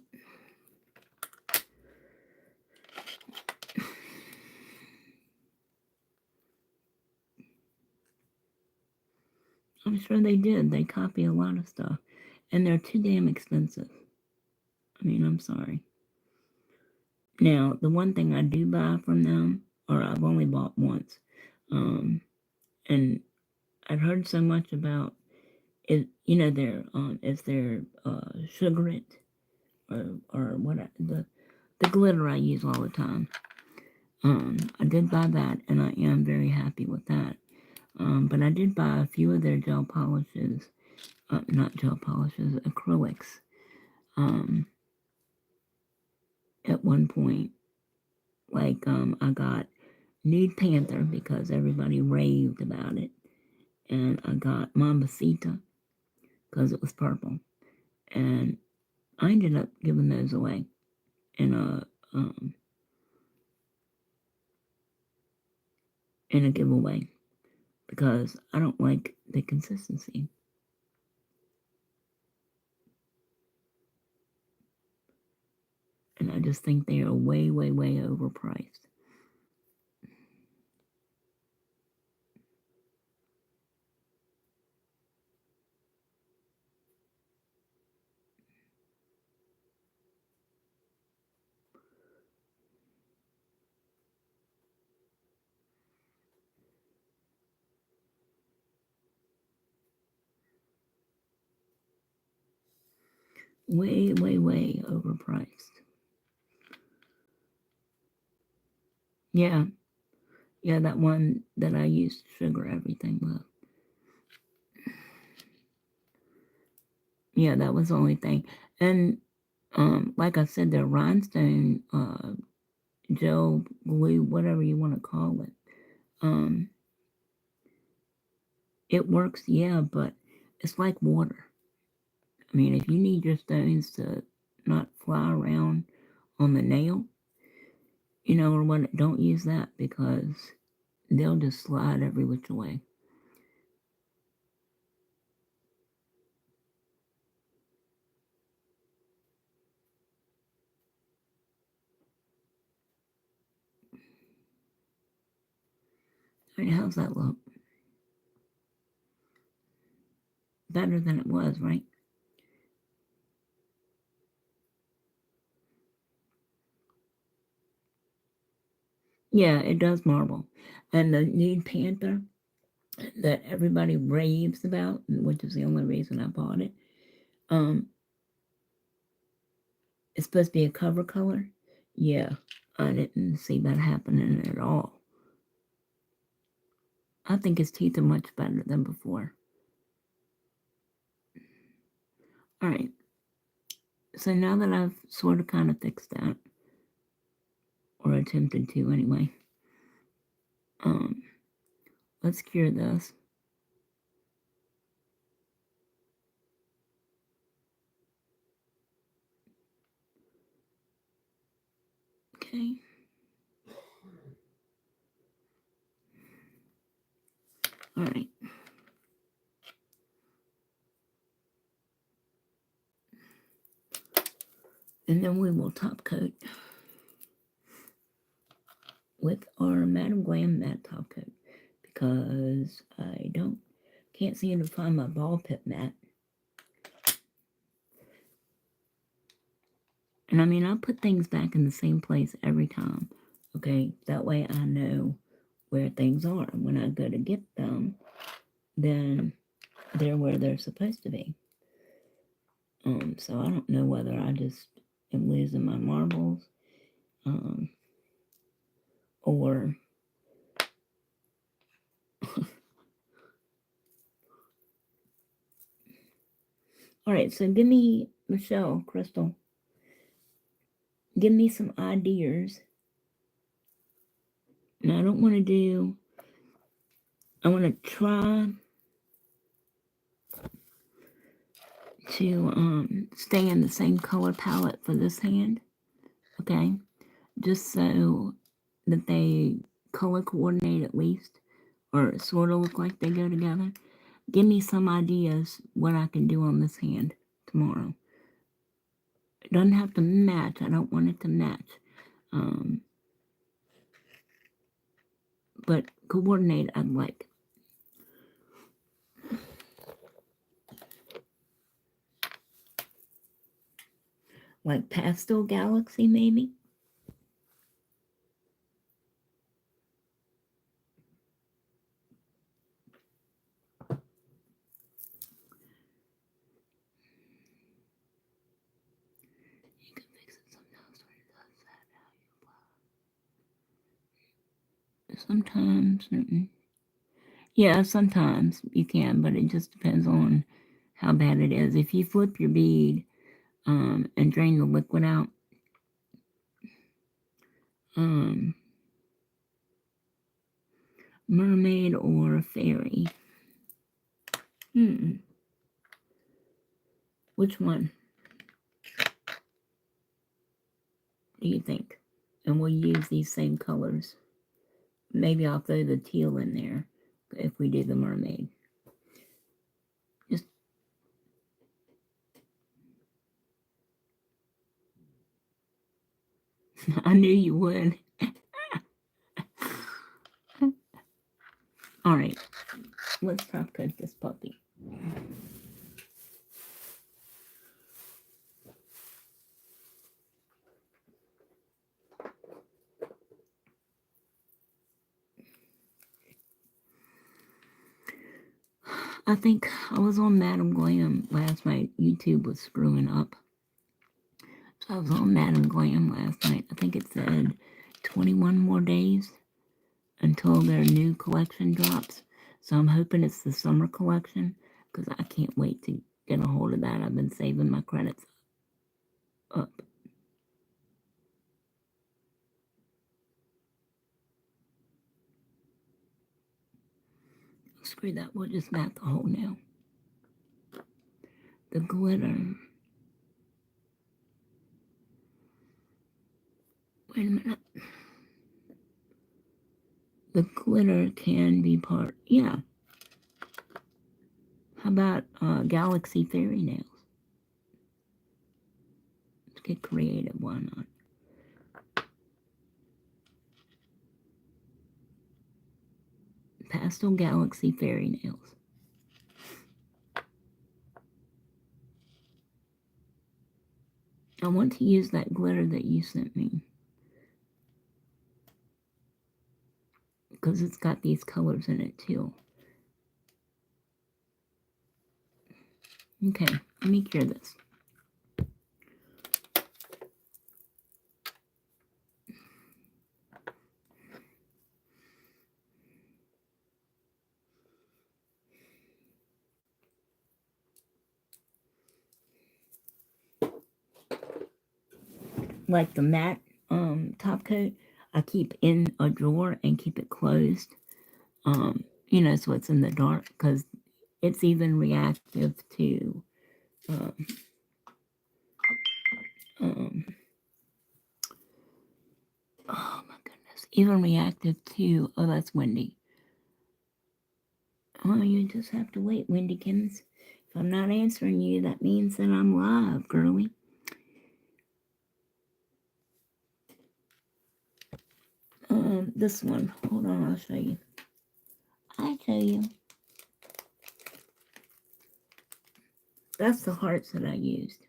I'm sure they did. They copy a lot of stuff, and they're too damn expensive. I mean, I'm sorry. Now, the one thing I do buy from them, or I've only bought once, and I've heard so much about it. You know, is their sugar it, or what the glitter I use all the time. I did buy that, and I am very happy with that. But I did buy a few of their gel polishes, not gel polishes, acrylics. At one point, like I got Nude Panther because everybody raved about it, and I got Mambasita because it was purple, and I ended up giving those away in a giveaway because I don't like the consistency. And I just think they are way, way, way overpriced. Way, way, way overpriced. Yeah, yeah, that one that I used to sugar everything with. Yeah, that was the only thing. And like I said, the rhinestone gel glue, whatever you want to call it, it works, yeah, but it's like water. I mean, if you need your stones to not fly around on the nail, you know, or what, don't use that because they'll just slide every which way. Right, how's that look? Better than it was, right? Yeah, it does marble. And the Nude Panther that everybody raves about, which is the only reason I bought it, it's supposed to be a cover color. Yeah, I didn't see that happening at all. I think his teeth are much better than before. All right. So now that I've sort of kind of fixed that, or attempted to anyway, let's cure this. Okay. All right. And then we will top coat with our Madam Glam matte top coat because I can't seem to find my ball pit mat. And I mean, I put things back in the same place every time. Okay, that way I know where things are. When I go to get them, then they're where they're supposed to be. So I don't know whether I just am losing my marbles, or all right. So give me, Michelle, Crystal, give me some ideas. And I don't want to do. I want to try to stay in the same color palette for this hand. Okay, just so that they color coordinate at least, or sort of look like they go together. Give me some ideas what I can do on this hand tomorrow. It doesn't have to match. I don't want it to match. But coordinate I'd like. Like Pastel Galaxy, maybe? You can fix it sometimes when it does that. Sometimes, yeah, sometimes you can, but it just depends on how bad it is. If you flip your bead and drain the liquid out, mermaid or fairy? Which one do you think? And we'll use these same colors. Maybe I'll throw the teal in there if we do the mermaid. Just I knew you would. All right, let's top coat this puppy. I think I was on Madam Glam last night. YouTube was screwing up. So I was on Madam Glam last night. I think it said 21 more days until their new collection drops. So I'm hoping it's the summer collection because I can't wait to get a hold of that. I've been saving my credits up. Screw that, we'll just mat the hole now. The glitter. Wait a minute. The glitter can be part, yeah. How about Galaxy Fairy Nails? Let's get creative, why not? Pastel Galaxy Fairy Nails. I want to use that glitter that you sent me, because it's got these colors in it too. Okay, let me cure this. Like the matte top coat, I keep in a drawer and keep it closed. You know, so it's in the dark, because it's even reactive to oh my goodness, even reactive to, oh, that's Wendy. Oh, you just have to wait, Wendykins. If I'm not answering you, that means that I'm live, girly. This one, hold on, I'll show you. I'll show you. That's the hearts that I used.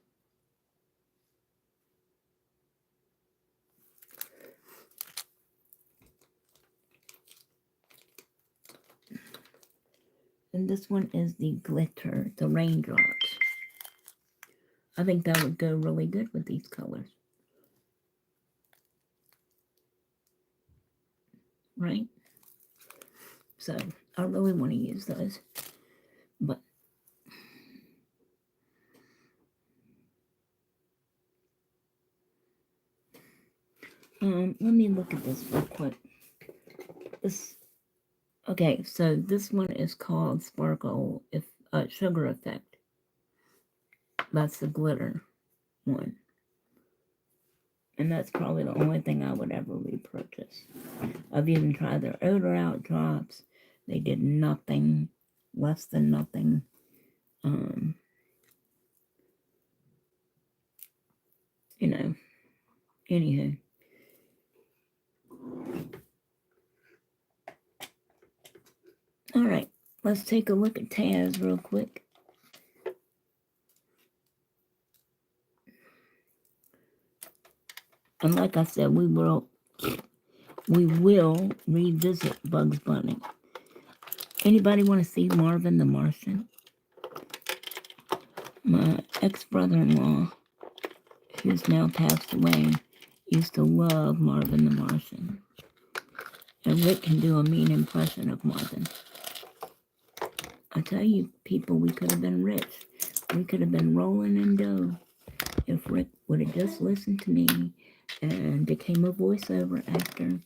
And this one is the glitter, the raindrops. I think that would go really good with these colors. Right? So, I really want to use those. But let me look at this real quick. Okay, so this one is called Sparkle Sugar Effect. That's the glitter one. And that's probably the only thing I would ever repurchase. I've even tried their odor out drops. They did nothing, less than nothing. You know, anywho. All right, let's take a look at Taz real quick. And like I said, we will revisit Bugs Bunny. Anybody want to see Marvin the Martian? My ex-brother-in-law, who's now passed away, used to love Marvin the Martian. And Rick can do a mean impression of Marvin. I tell you, people, we could have been rich. We could have been rolling in dough if Rick would have just listened to me and became a voiceover actor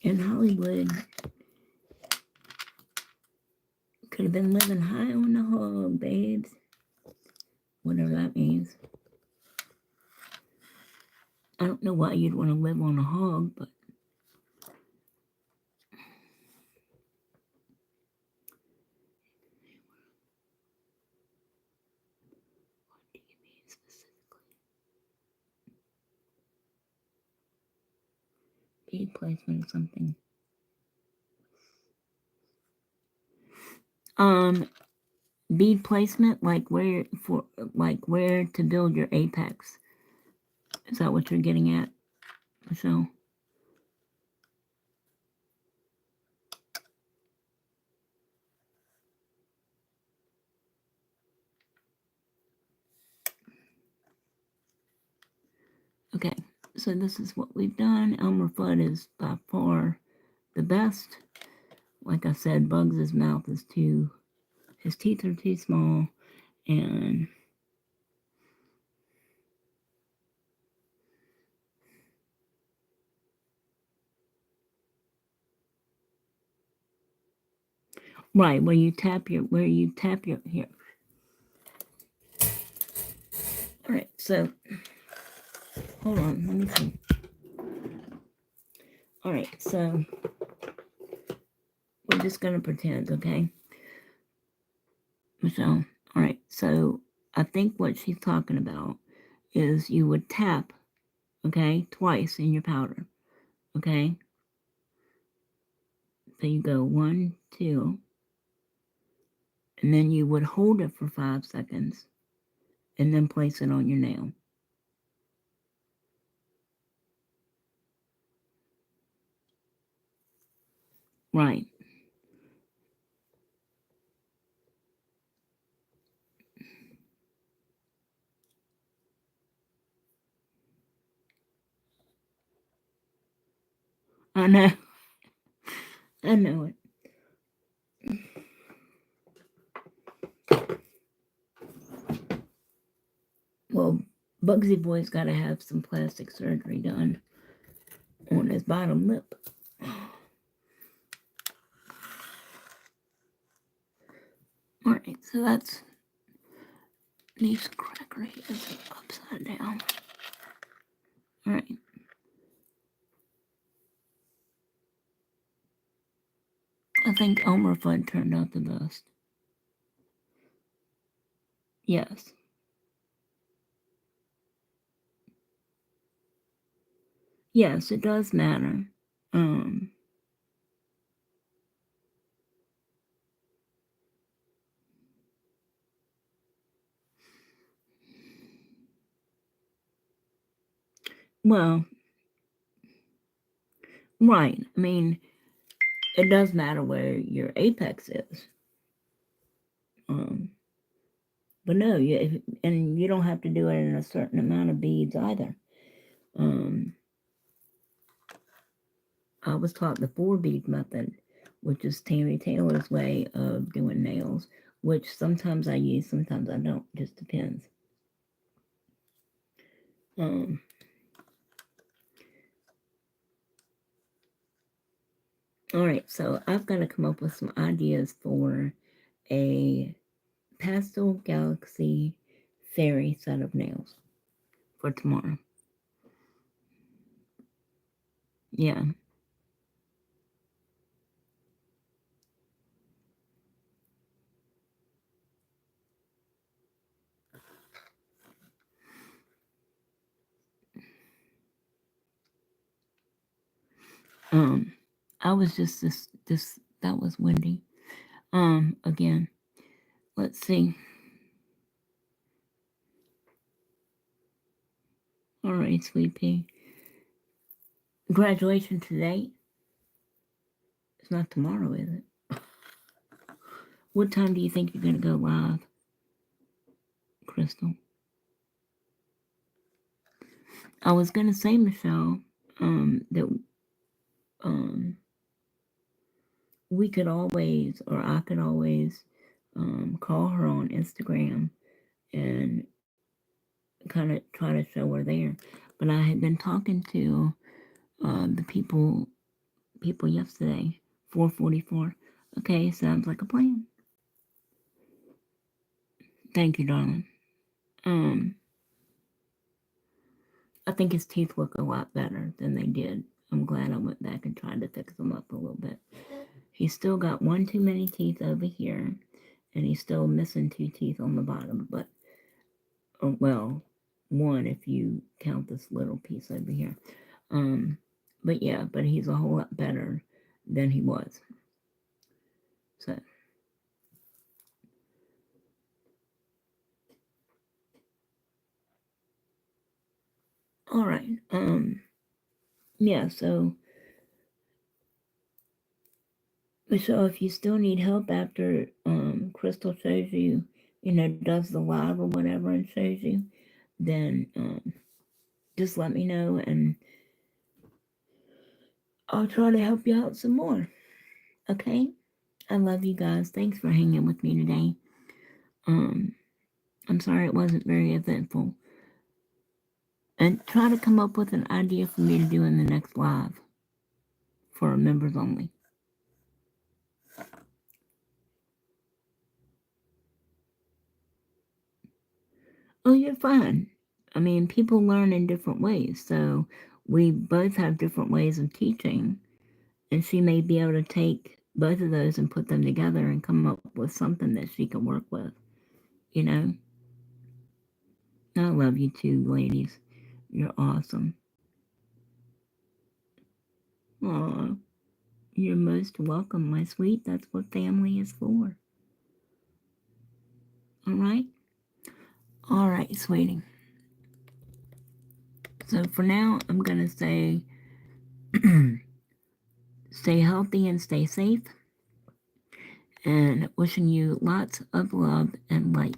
in Hollywood. Could have been living high on the hog, babes. Whatever that means. I don't know why you'd want to live on a hog, but what do you mean specifically? Bead placement or something. Bead placement, like where to build your apex. Is that what you're getting at, Michelle? Okay, so this is what we've done. Elmer Fudd is by far the best. Like I said, Bugs' mouth is his teeth are too small, and right, where you tap your here. All right, so hold on, let me see. All right, so we're just gonna pretend, okay, Michelle? All right, so I think what she's talking about is you would tap, okay, twice in your powder, okay? So you go 1, 2, and then you would hold it for 5 seconds and then place it on your nail. Right. I know. I know it. Well, Bugsy Boy's got to have some plastic surgery done on his bottom lip. Alright, so that's these cracker heads upside down. Alright. I think Elmer Fudd turned out the best. Yes. Yes, it does matter. Well, right. I mean, it does matter where your apex is. But no, and you don't have to do it in a certain amount of beads either. I was taught the 4-bead method, which is Tammy Taylor's way of doing nails, which sometimes I use, sometimes I don't. Just depends. All right, so I've got to come up with some ideas for a Pastel Galaxy Fairy set of nails for tomorrow. Yeah. I was just this that was windy. Again, let's see. All right, Sweet Pea. Graduation today? It's not tomorrow, is it? What time do you think you're gonna go live, Crystal? I was gonna say, Michelle, that we could always, or I could always, call her on Instagram and kind of try to show her there. But I had been talking to the people yesterday. 4:44. Okay, sounds like a plan. Thank you, darling. I think his teeth look a lot better than they did. I'm glad I went back and tried to fix them up a little bit. He's still got one too many teeth over here, and he's still missing 2 teeth on the bottom, but well, 1 if you count this little piece over here. But yeah, but he's a whole lot better than he was. So all right. Yeah, so if you still need help after Crystal shows you, does the live or whatever and shows you, then just let me know and I'll try to help you out some more. Okay? I love you guys. Thanks for hanging with me today. I'm sorry it wasn't very eventful. And try to come up with an idea for me to do in the next live for members only. Oh, you're fine. I mean, people learn in different ways. So we both have different ways of teaching. And she may be able to take both of those and put them together and come up with something that she can work with. You know? I love you too, ladies. You're awesome. Aww. You're most welcome, my sweet. That's what family is for. All right? All right, sweetie. So for now, I'm going to say stay healthy and stay safe. And wishing you lots of love and light.